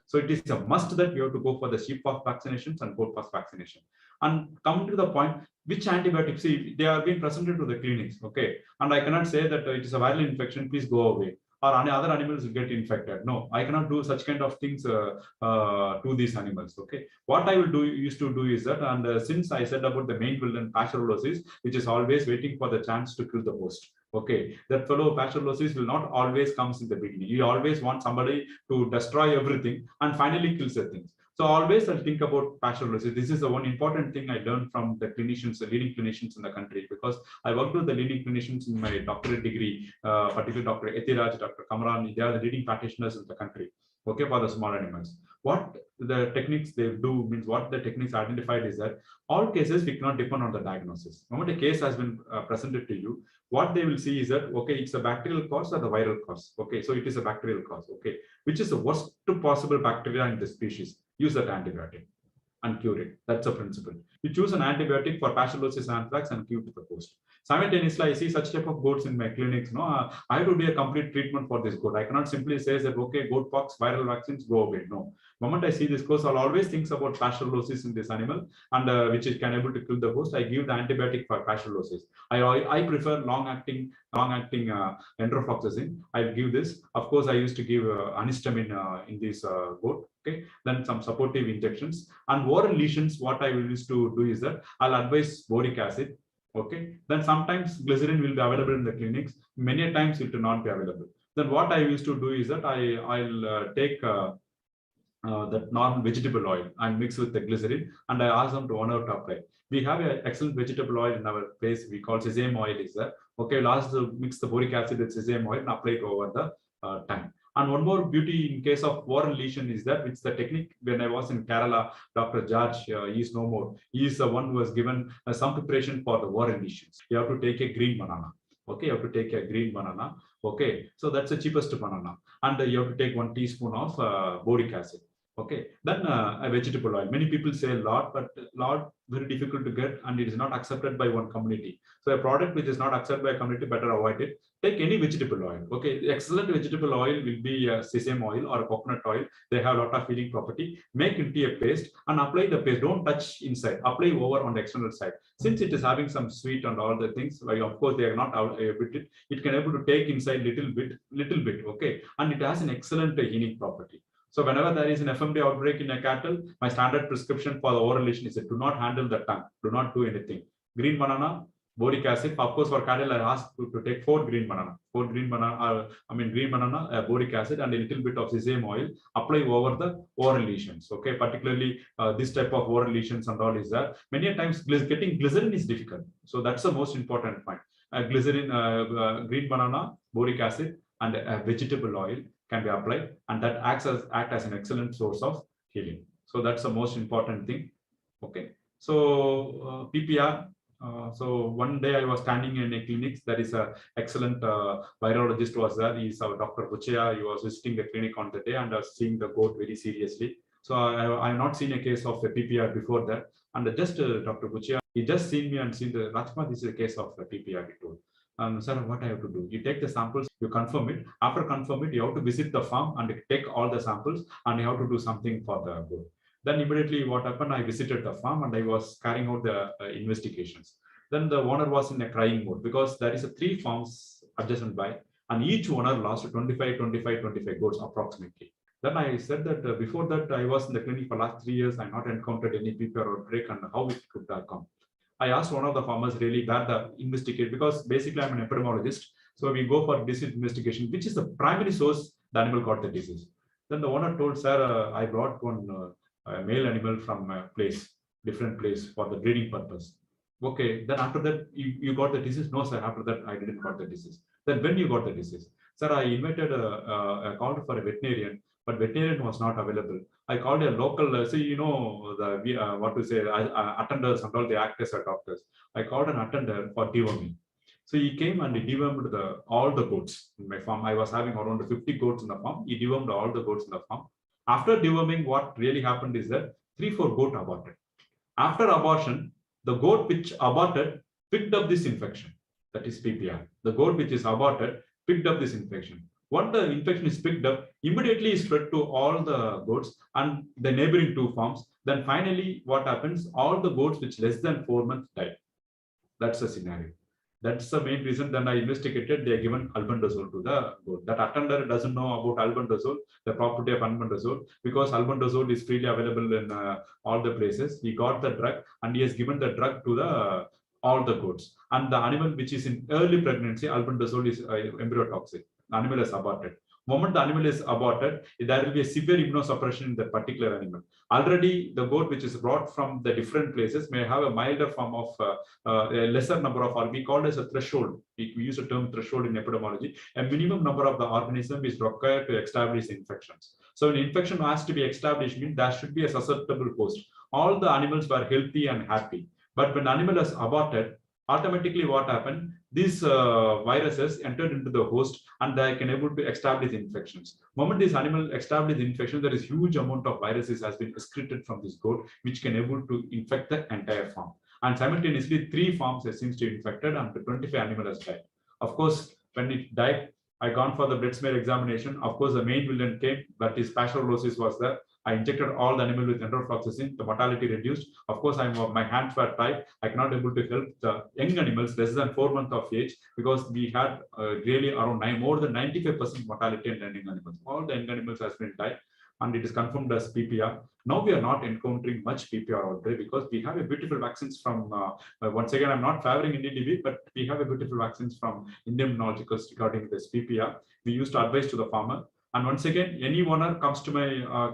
So it is a must that you have to go for the sheep pox vaccinations and goat pox vaccination. And coming to the point, which antibiotics, see, they are being presented to the clinics, okay? And I cannot say that it is a viral infection, please go away, or other animals will get infected. No, I cannot do such kind of things to these animals, okay? What I will used to do is that, and since I said about the main villain pastoralosis, which is always waiting for the chance to kill the host. Okay, that fellow pastoralosis will not always comes in the beginning. You always want somebody to destroy everything and finally kills the things. So always I'll think about pastoralism. This is the one important thing I learned from the clinicians, the leading clinicians in the country, because I worked with the leading clinicians in my doctorate degree, particularly Dr. Etiraj, Dr. Kamran. They are the leading practitioners in the country, okay, for the small animals. What the techniques they do means, what the techniques identified is that all cases we cannot depend on the diagnosis. The moment a case has been presented to you, what they will see is that, okay, it's a bacterial cause or the viral cause. Okay, so it is a bacterial cause. Okay, which is the worst possible bacteria in the species. Use that antibiotic and cure it. That's a principle. You choose an antibiotic for Pasteurellosis anthrax and cure to the post. Simultaneously, I see such type of goats in my clinics. No, I have to do a complete treatment for this goat. I cannot simply say that, okay, goat pox, viral vaccines, go away. No. The moment I see this cause, I'll always think about Pasteurellosis in this animal, and which is can able to kill the host. I give the antibiotic for Pasteurellosis. I prefer long-acting enterofloxacin. I'll give this. Of course, I used to give antihistamine in this goat. Okay, then some supportive injections and oral lesions. What I will used to do is that I'll advise boric acid. Okay, then sometimes glycerin will be available in the clinics. Many times it will not be available. Then what I used to do is that I'll take that normal vegetable oil and mix with the glycerin, and I ask them to 1 hour to apply. We have an excellent vegetable oil in our place. We call sesame oil is there. Okay, last mix the boric acid with sesame oil and apply it over the time. And one more beauty in case of oral lesion is that, which the technique when I was in Kerala, Dr. George, he is no more. He is the one who was given some preparation for the oral lesions. You have to take a green banana. Okay, you have to take a green banana. Okay, so that's the cheapest banana. And you have to take 1 teaspoon of boric acid. Okay, then a vegetable oil. Many people say lard, but lard very difficult to get, and it is not accepted by one community. So a product which is not accepted by a community, better avoid it. Take any vegetable oil. Okay, the excellent vegetable oil will be sesame oil or coconut oil. They have a lot of healing property. Make into a paste and apply the paste. Don't touch inside. Apply over on the external side. Since it is having some sweet and all the things, well, of course they are not out it can able to take inside little bit. Okay, and it has an excellent healing property. So whenever there is an FMD outbreak in a cattle, my standard prescription for the oral lesion is that do not handle the tongue, do not do anything. Green banana, boric acid. Of course, for cattle, I ask to take 4 green banana, green banana, boric acid, and a little bit of sesame oil. Apply over the oral lesions. Okay, particularly this type of oral lesions and all is there. Many times getting glycerin is difficult. So that's the most important point. Glycerin, green banana, boric acid, and vegetable oil can be applied, and that act as an excellent source of healing. So that's the most important thing. Okay, so PPR. So one day I was standing in a clinic. There is a excellent virologist was there. He's our Dr. Buchaya. He was visiting the clinic on the day and was seeing the goat very seriously. So I have not seen a case of a PPR before that. And just Dr. Buchaya, he just seen me and seen the rAJKUMAR. This is a case of a PPR. He told. Sir, what I have to do? You take the samples, you confirm it. After confirm it, you have to visit the farm and take all the samples, and you have to do something for the goat. Then immediately what happened, I visited the farm and I was carrying out the investigations. Then the owner was in a crying mode because there is 3 farms adjacent by, and each owner lost 25 goats approximately. Then I said that before that I was in the clinic for last 3 years. I not encountered any PPR outbreak and how it could come. I asked one of the farmers really bad the investigate, because basically I'm an epidemiologist. So we go for disease investigation, which is the primary source the animal got the disease. Then the owner told, sir, I brought one male animal from a different place for the breeding purpose. Okay, then after that, you got the disease? No, sir, after that, I didn't got the disease. Then when you got the disease? Sir, I invited a call for a veterinarian, but veterinarian was not available. I called a local, so you know, what to say, attenders and all, they act as doctors. I called an attender for deworming. So he came and he dewormed all the goats in my farm. I was having around 50 goats in the farm. He dewormed all the goats in the farm. After deworming, what really happened is that 3-4 goats aborted. After abortion, the goat which aborted picked up this infection, that is PPR. The goat which is aborted picked up this infection. Once the infection is picked up, immediately spread to all the goats and the neighboring 2 farms. Then finally, what happens? All the goats which less than 4 months died. That's the scenario. That's the main reason. Then I investigated. They are given albendazole to the goat. That attender doesn't know about albendazole, the property of albendazole, because albendazole is freely available in all the places. He got the drug and he has given the drug to all the goats. And the animal which is in early pregnancy, albendazole is embryotoxic. The animal is aborted. Moment the animal is aborted, there will be a severe immunosuppression in that particular animal. Already the goat which is brought from the different places may have a milder form of a lesser number of, or we call it as a threshold. We use the term threshold in epidemiology. A minimum number of the organism is required to establish infections. So an infection has to be established, means there should be a susceptible host. All the animals were healthy and happy. But when the animal is aborted, automatically what happened? These viruses entered into the host and they can able to establish infections. Moment this animal establishes infection, there is huge amount of viruses has been excreted from this goat, which can able to infect the entire farm. And simultaneously, 3 farms seems to be infected and 25 animals has died. Of course, when it died, I gone for the blood smear examination. Of course, the main villain came, but his pasteurolosis was there. I injected all the animal with enterofloxacin. The mortality reduced. Of course, my hands were tied. I cannot able to help the young animals less than 4 months of age, because we had really around more than 95% mortality in young animals. All the young animals has been died, and it is confirmed as PPR. Now we are not encountering much PPR outbreak because we have a beautiful vaccines from, once again, I'm not favoring Indian DB, but we have a beautiful vaccines from Indian immunologists regarding this PPR. We used to advise to the farmer. And once again, any owner comes to my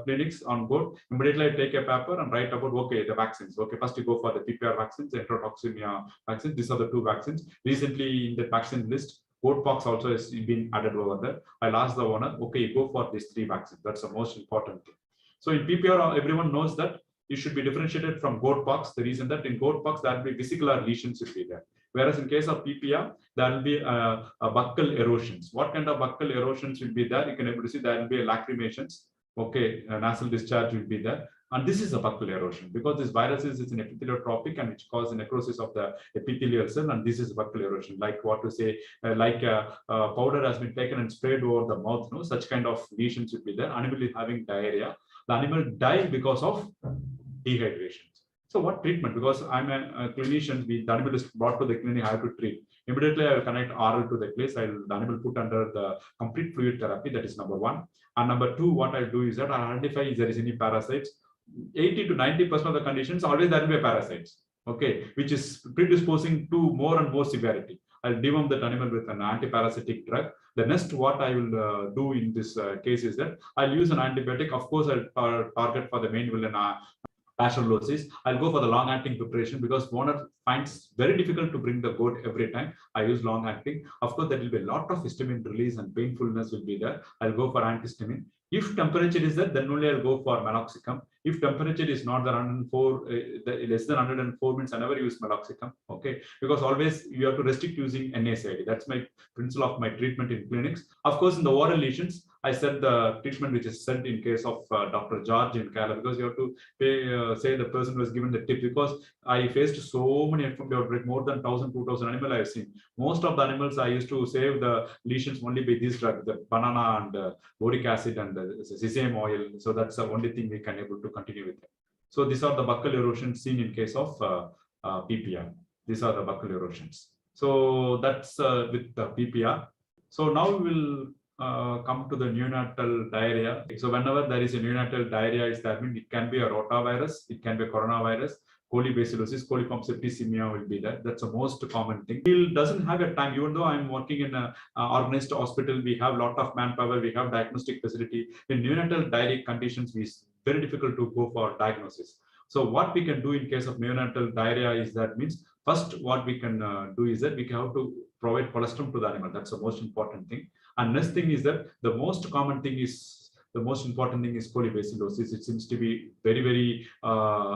clinics on goat, immediately I take a paper and write about, okay, the vaccines. Okay, first you go for the PPR vaccines, enterotoxemia vaccines. These are the 2 vaccines. Recently in the vaccine list, goatpox also has been added over there. I'll ask the owner, okay, you go for these 3 vaccines. That's the most important thing. So in PPR, everyone knows that you should be differentiated from goatpox. The reason that in goatpox, there will be vesicular lesions will be there. Whereas in case of PPR, there will be buccal erosions. What kind of buccal erosions will be there? You can able to see there will be lacrimations. Okay, nasal discharge will be there. And this is a buccal erosion because this virus is an epitheliotropic and which causes necrosis of the epithelial cell. And this is buccal erosion, like what to say, like powder has been taken and sprayed over the mouth. No, such kind of lesions will be there. Animal is having diarrhea. The animal dies because of dehydration. So what treatment? Because I'm a clinician, the animal is brought to the clinic, I have to treat. Immediately I will connect oral to the place. The animal put under the complete fluid therapy. That is number 1. And number 2, what I'll do is that I identify if there is any parasites. 80 to 90% of the conditions, always there will be parasites. Okay, which is predisposing to more and more severity. I'll deworm that animal with an antiparasitic drug. The next what I will do in this case is that I'll use an antibiotic. Of course, I'll target for the main villain pasteurolosis. I'll go for the long-acting preparation because owner finds very difficult to bring the goat every time. I use long-acting. Of course, there will be a lot of histamine release and painfulness will be there. I'll go for antihistamine. If temperature is there, then only I'll go for meloxicam. If temperature is not the 104, less than 104 means I never use meloxicam. Okay, because always you have to restrict using NSAID. That's my principle of my treatment in clinics. Of course, in the oral lesions, I said the treatment which is said in case of Dr. George in Kerala, because you have to pay, say the person was given the tip, because I faced so many FMD outbreak, more than 1,000, 2,000 animals I have seen. Most of the animals I used to save the lesions only by this drug, the banana and boric acid and sesame oil. So that's the only thing we can able to continue with it. So these are the buccal erosions seen in case of PPR. These are the buccal erosions. So that's with the PPR. So now we will come to the neonatal diarrhea. So whenever there is a neonatal diarrhea, that means it can be a rotavirus, it can be a coronavirus, colibacillosis, coliform septicemia will be there. That's the most common thing. It doesn't have a time, even though I'm working in an organized hospital, we have a lot of manpower, we have diagnostic facility. In neonatal diarrhea conditions, it's very difficult to go for diagnosis. So what we can do in case of neonatal diarrhea is that means, first what we can do is that we have to provide colostrum to the animal. That's the most important thing. And next thing is that the most common thing is, the most important thing is colibacillosis. It seems to be very, very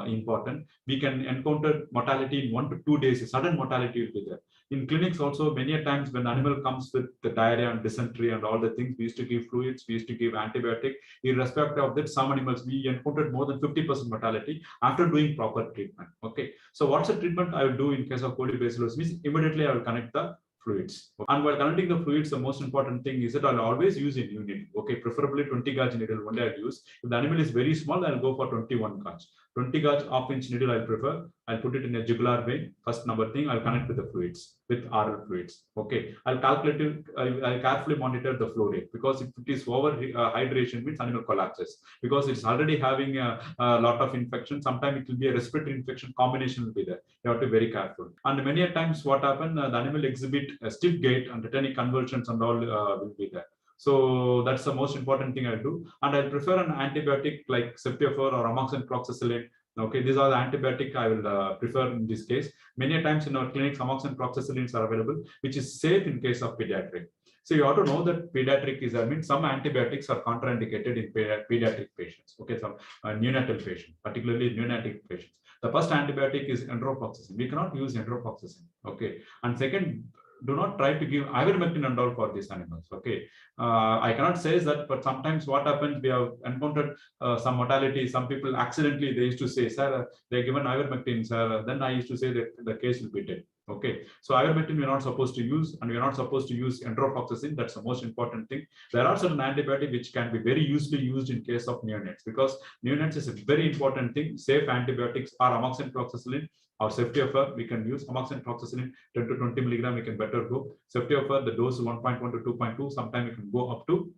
important. We can encounter mortality in 1 to 2 days. Sudden mortality will be there. In clinics also, many a times when animal comes with the diarrhea and dysentery and all the things, we used to give fluids, we used to give antibiotic. Irrespective of that, some animals, we encountered more than 50% mortality after doing proper treatment. Okay. So what's the treatment I will do in case of colibacillosis? Means immediately I will connect the fluids. And while connecting the fluids, the most important thing is that I'll always use a new needle. Okay, preferably 20 gauge needle only I'll use. If the animal is very small, I'll go for 21 gauge. 20 gauge half-inch needle I'll prefer. I'll put it in a jugular vein. First number thing, I'll connect with the fluids, with oral fluids. Okay, I'll calculate it, I'll carefully monitor the flow rate, because if it is over hydration means animal collapses, because it's already having a lot of infection. Sometimes it will be a respiratory infection combination will be there. You have to be very careful. And many times what happens, the animal exhibit a stiff gait and tetanic convulsions and all will be there. So that's the most important thing I'll do. And I'll prefer an antibiotic like Ceftiofur or amoxicillin. Okay, these are the antibiotic I will prefer in this case. Many times in our clinics, amoxicillins are available, which is safe in case of pediatric. So you ought to know that pediatric is, I mean, some antibiotics are contraindicated in pediatric patients. Okay, some neonatal patients, particularly neonatal patients. The first antibiotic is enrofloxacin. We cannot use enrofloxacin. Okay, and second, do not try to give ivermectin and all for these animals. Okay, I cannot say that, but sometimes what happens, we have encountered some mortality. Some people accidentally, they used to say, sir, they're given ivermectin, sir. Then I used to say that the case will be dead. Okay, so ivermectin we're not supposed to use, and we're not supposed to use enrofloxacin. That's the most important thing. There are certain antibiotics which can be very usefully used in case of neonates, because neonates is a very important thing. Safe antibiotics are amoxicillin or Ceftiofur. We can use amoxicillin 10 to 20 milligram. We can better go. Ceftiofur, the dose is 1.1 to 2.2. Sometimes we can go up to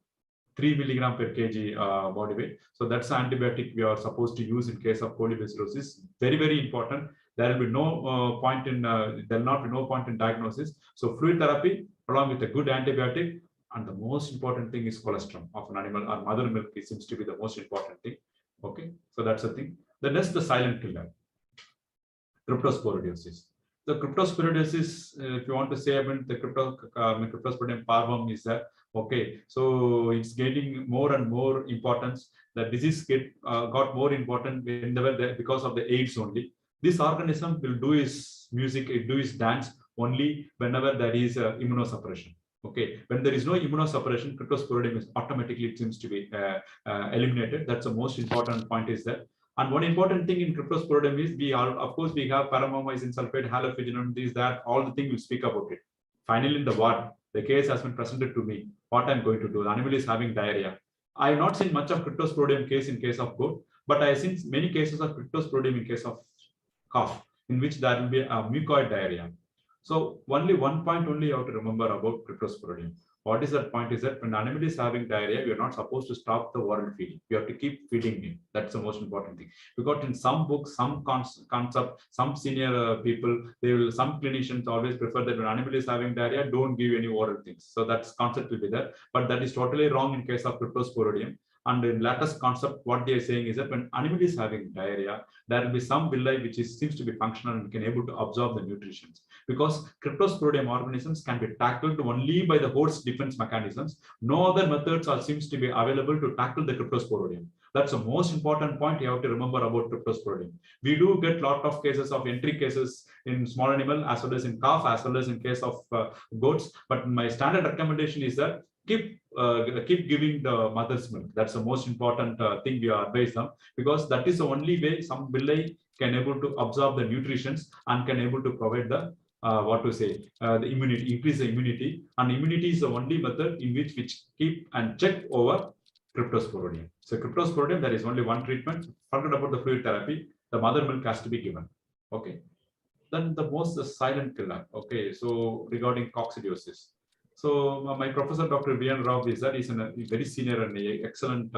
3 milligram per kg body weight. So that's the antibiotic we are supposed to use in case of colibacillosis. Very, very important. There will be no point in there will not be no point in diagnosis. So fluid therapy along with a good antibiotic, and the most important thing is colostrum of an animal or mother milk. It seems to be the most important thing. Okay, so that's the thing. The next, the silent killer, cryptosporidiosis. The cryptosporidiosis, if you want to say about the cryptosporidium parvum, is that okay? So it's gaining more and more importance. The disease got more important whenever because of the AIDS only. This organism will do its music, it do its dance only whenever there is immunosuppression. Okay, when there is no immunosuppression, cryptosporidium is automatically, it seems to be eliminated. That's the most important point is that. And one important thing in cryptosporidium is we are, of course, we have paramomycin sulfate, halofiginum, this, that, all the things we'll speak about it. Finally, in the ward, the case has been presented to me. What I'm going to do? The animal is having diarrhea. I have not seen much of cryptosporidium case in case of goat, but I have seen many cases of cryptosporidium in case of cough, in which there will be a mucoid diarrhea. So only one point only you have to remember about cryptosporidium. What is that point is that when the animal is having diarrhea, we are not supposed to stop the oral feeding. We have to keep feeding it. That's the most important thing. Because in some books, some concept, some senior people, some clinicians always prefer that when animal is having diarrhea, don't give any oral things. So that's concept will be there. But that is totally wrong in case of cryptosporidium. And in latest concept, what they are saying is that when animal is having diarrhea, there will be some villi which seems to be functional and can able to absorb the nutrition. Because cryptosporidium organisms can be tackled only by the host defense mechanisms. No other methods seems to be available to tackle the cryptosporidium. That's the most important point you have to remember about cryptosporidium. We do get lot of cases of entry cases in small animal as well as in calf as well as in case of goats. But my standard recommendation is that keep giving the mother's milk. That's the most important thing we advise them, because that is the only way some villi can able to absorb the nutrients and can able to provide the the immunity, increase the immunity, and immunity is the only method in which keep and check over cryptosporidium. So cryptosporidium, there is only one treatment. Forget about the fluid therapy. The mother milk has to be given. Okay. Then the silent killer. Okay. So regarding coccidiosis. So my professor, Dr. V.N. Rao, is that he's a very senior and excellent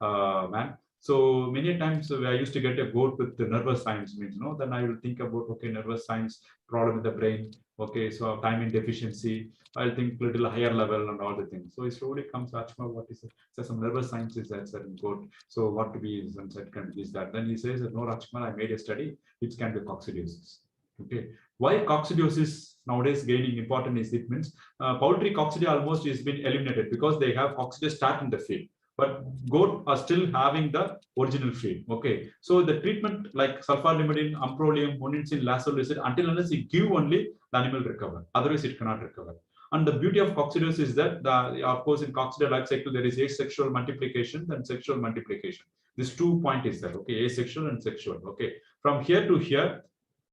man. So many times I used to get a goat with the nervous signs, means, then I will think about, okay, nervous signs, problem with the brain. Okay, so timing deficiency, I'll think little higher level and all the things. So it slowly comes, Rajkumar, what is it? So some nervous signs is that certain goat. So what to be is and said can be that. Then he says, no, Rajkumar, I made a study, which can be coccidiosis. Okay, why coccidiosis nowadays gaining importance? It means poultry coccidia almost has been eliminated because they have coccidia start in the feed. But goat are still having the original feed. Okay, so the treatment like sulfalimidine, amprolium, monensin, lasolizid, until unless you give only, the animal recover. Otherwise, it cannot recover. And the beauty of coccidiosis is that, of course, in coccidia life cycle, there is asexual multiplication and sexual multiplication. This 2 point is there. Okay, asexual and sexual. Okay, from here to here,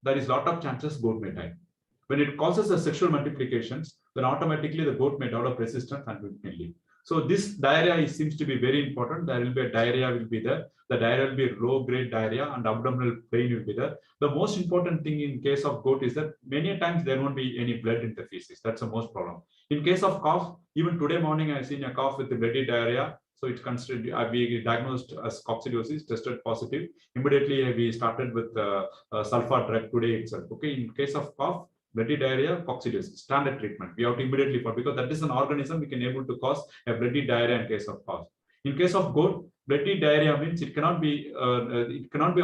there is lot of chances goat may die. When it causes the sexual multiplications, then automatically the goat may develop resistance and may leave. So this diarrhea seems to be very important. There will be a diarrhea will be there. The diarrhea will be low grade diarrhea and abdominal pain will be there. The most important thing in case of goat is that many times there won't be any blood in the feces. That's the most problem. In case of cough, even today morning I've seen a cough with the bloody diarrhea. So it's considered, we diagnosed as coccidiosis, tested positive. Immediately we started with sulfur drug today itself. Okay, in case of cough, bloody diarrhea, coccidiosis, standard treatment. We have to immediately for because that is an organism we can able to cause a bloody diarrhea in case of cause. In case of goat, bloody diarrhea means it cannot be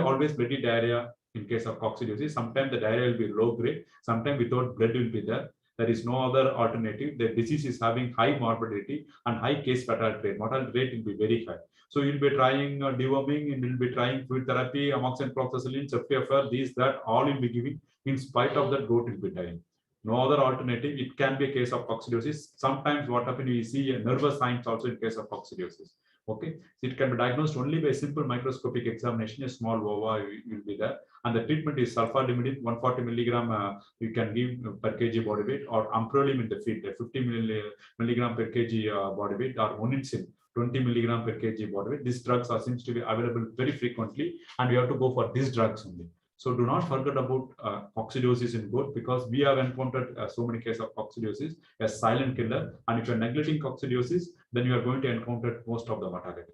always bloody diarrhea in case of coccidiosis. Sometimes the diarrhea will be low grade, sometimes without blood will be there. There is no other alternative. The disease is having high morbidity and high case fatality rate. Mortality rate will be very high. So you'll be trying deworming, and you'll be trying fluid therapy, amoxicillin, proxycillin, FPFR, these, that, all will be giving. In spite of that, goat will be dying. No other alternative. It can be a case of coccidiosis. Sometimes what happens, we see a nervous signs also in case of coccidiosis. Okay, so it can be diagnosed only by simple microscopic examination. A small ova will be there, and the treatment is sulfalimidine 140 milligram. You can give per kg body weight, or amprolium in the feed, 50 milligram per kg body weight, or onincin 20 milligram per kg body weight. These drugs are seems to be available very frequently, and we have to go for these drugs only. So do not forget about coccidiosis in goat, because we have encountered so many cases of coccidiosis, a silent killer. And if you're neglecting coccidiosis, then you are going to encounter most of the mortality.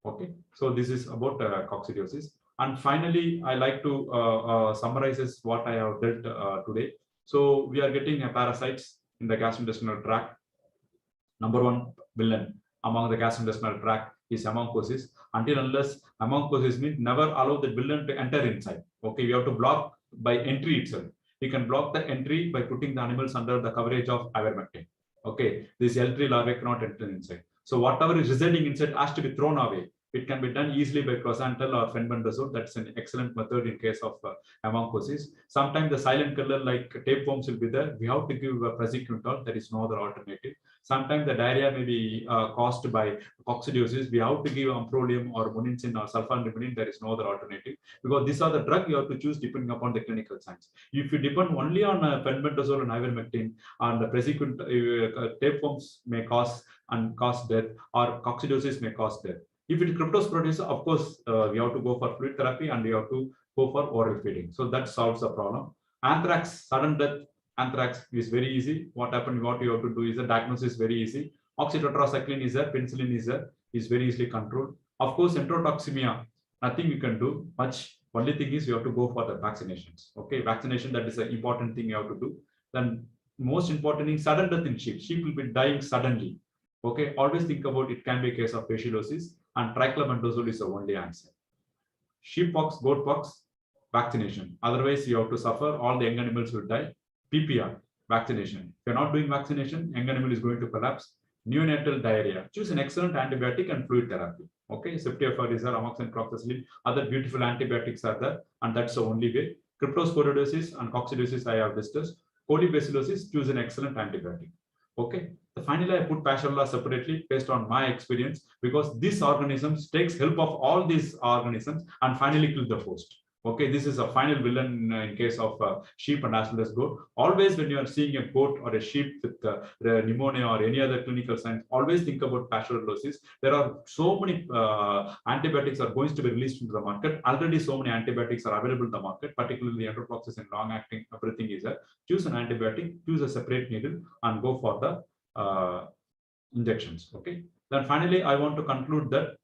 Okay, so this is about coccidiosis. And finally, I like to summarize what I have dealt today. So we are getting parasites in the gastrointestinal tract. Number one villain among the gastrointestinal tract is hAEMONCHOSIS. Until unless hAEMONCHOSIS means never allow the villain to enter inside. Okay, we have to block by entry itself. We can block the entry by putting the animals under the coverage of ivermectin. Okay, this L3 larvae cannot enter inside. So whatever is residing inside has to be thrown away. It can be done easily by closantel or fenbendazole. That's an excellent method in case of hAEMONCHOSIS. Sometimes the silent killer like tapeworms will be there. We have to give a praziquantel. There is no other alternative. Sometimes the diarrhea may be caused by coccidiosis. We have to give amprolium or onincin or sulfalimidine. There is no other alternative, because these are the drug you have to choose depending upon the clinical signs. If you depend only on fenbendazole and ivermectin, and the praziquantel, tapeworms may cause death, or coccidiosis may cause death. If it is cryptosporidiosis, of course, we have to go for fluid therapy and we have to go for oral feeding. So that solves the problem. Anthrax, sudden death, anthrax is very easy. What you have to do is the diagnosis is very easy. Oxytetracycline is there, penicillin is there, is very easily controlled. Of course, enterotoxemia, nothing you can do much. Only thing is you have to go for the vaccinations. Okay, vaccination, that is an important thing you have to do. Then most important thing, sudden death in sheep. Sheep will be dying suddenly. Okay, always think about it can be a case of fasciolosis, and triclabendazole is the only answer. Sheeppox, goatpox, vaccination. Otherwise, you have to suffer. All the young animals will die. PPR, vaccination. If you're not doing vaccination, young animal is going to collapse. Neonatal diarrhea. Choose an excellent antibiotic and fluid therapy. Okay, FPFR is there, amoxicillin, proxycillin. Other beautiful antibiotics are there, and that's the only way. Cryptosporidiosis and coccidiosis I have discussed. Colibacillosis, choose an excellent antibiotic. Okay. Finally, I put Passionella separately based on my experience, because these organisms takes help of all these organisms and finally kill the host. Okay, this is a final villain in case of sheep and as well as goat. Always when you are seeing a goat or a sheep with pneumonia or any other clinical signs, always think about Passionellosis. There are so many antibiotics are going to be released into the market. Already so many antibiotics are available in the market, particularly enterotoxin and long-acting, everything is there. Choose an antibiotic, choose a separate needle, and go for the injections. Okay. Then finally, I want to conclude that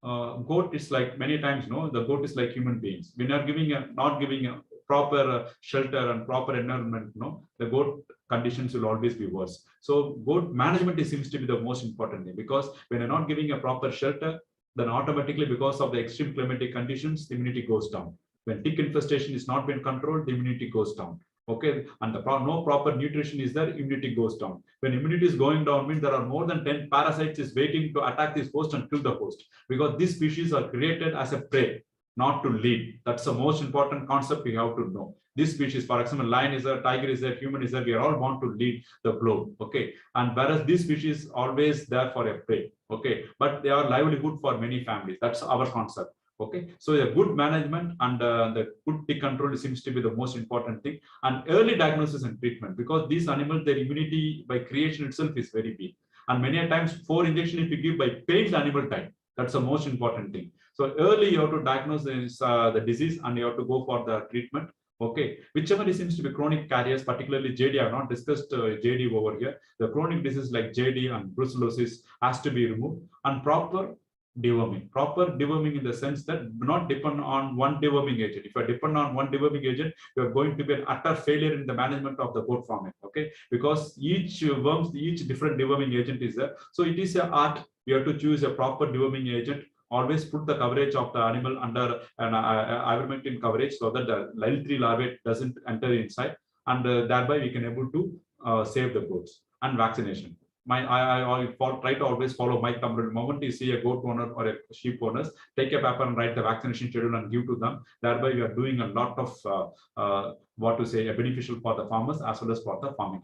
goat is like many times, the goat is like human beings. When you are not giving a proper shelter and proper environment, the goat conditions will always be worse. So goat management seems to be the most important thing, because when you're not giving a proper shelter, then automatically because of the extreme climatic conditions, the immunity goes down. When tick infestation is not being controlled, the immunity goes down. Okay, and no proper nutrition is there, immunity goes down. When immunity is going down, means there are more than 10 parasites is waiting to attack this host and kill the host, because these species are created as a prey, not to lead. That's the most important concept we have to know. This species, for example, lion is there, tiger is there, human is there, we are all born to lead the globe. Okay, and whereas these species always there for a prey. Okay, but they are livelihood for many families. That's our concept. Okay, so the good management and the good tick control seems to be the most important thing, and early diagnosis and treatment, because these animals, their immunity by creation itself is very big, and many a times 4 injections if you give by pain, the animal die. That's the most important thing. So early you have to diagnose this, the disease, and you have to go for the treatment. Okay, whichever seems to be chronic carriers, particularly JD, I have not discussed JD over here. The chronic disease like JD and brucellosis has to be removed, and proper deworming. Proper deworming in the sense that do not depend on one deworming agent. If you depend on one deworming agent, you are going to be an utter failure in the management of the goat farming. Okay, because each different deworming agent is there. So it is an art. You have to choose a proper deworming agent. Always put the coverage of the animal under an ivermectin coverage so that the L3 larvae doesn't enter inside, and thereby we can able to save the goats. And vaccination. I try to always follow my thumb rule. The moment you see a goat owner or a sheep owners, take a paper and write the vaccination schedule and give to them. Thereby, we are doing a lot of beneficial for the farmers as well as for the farming.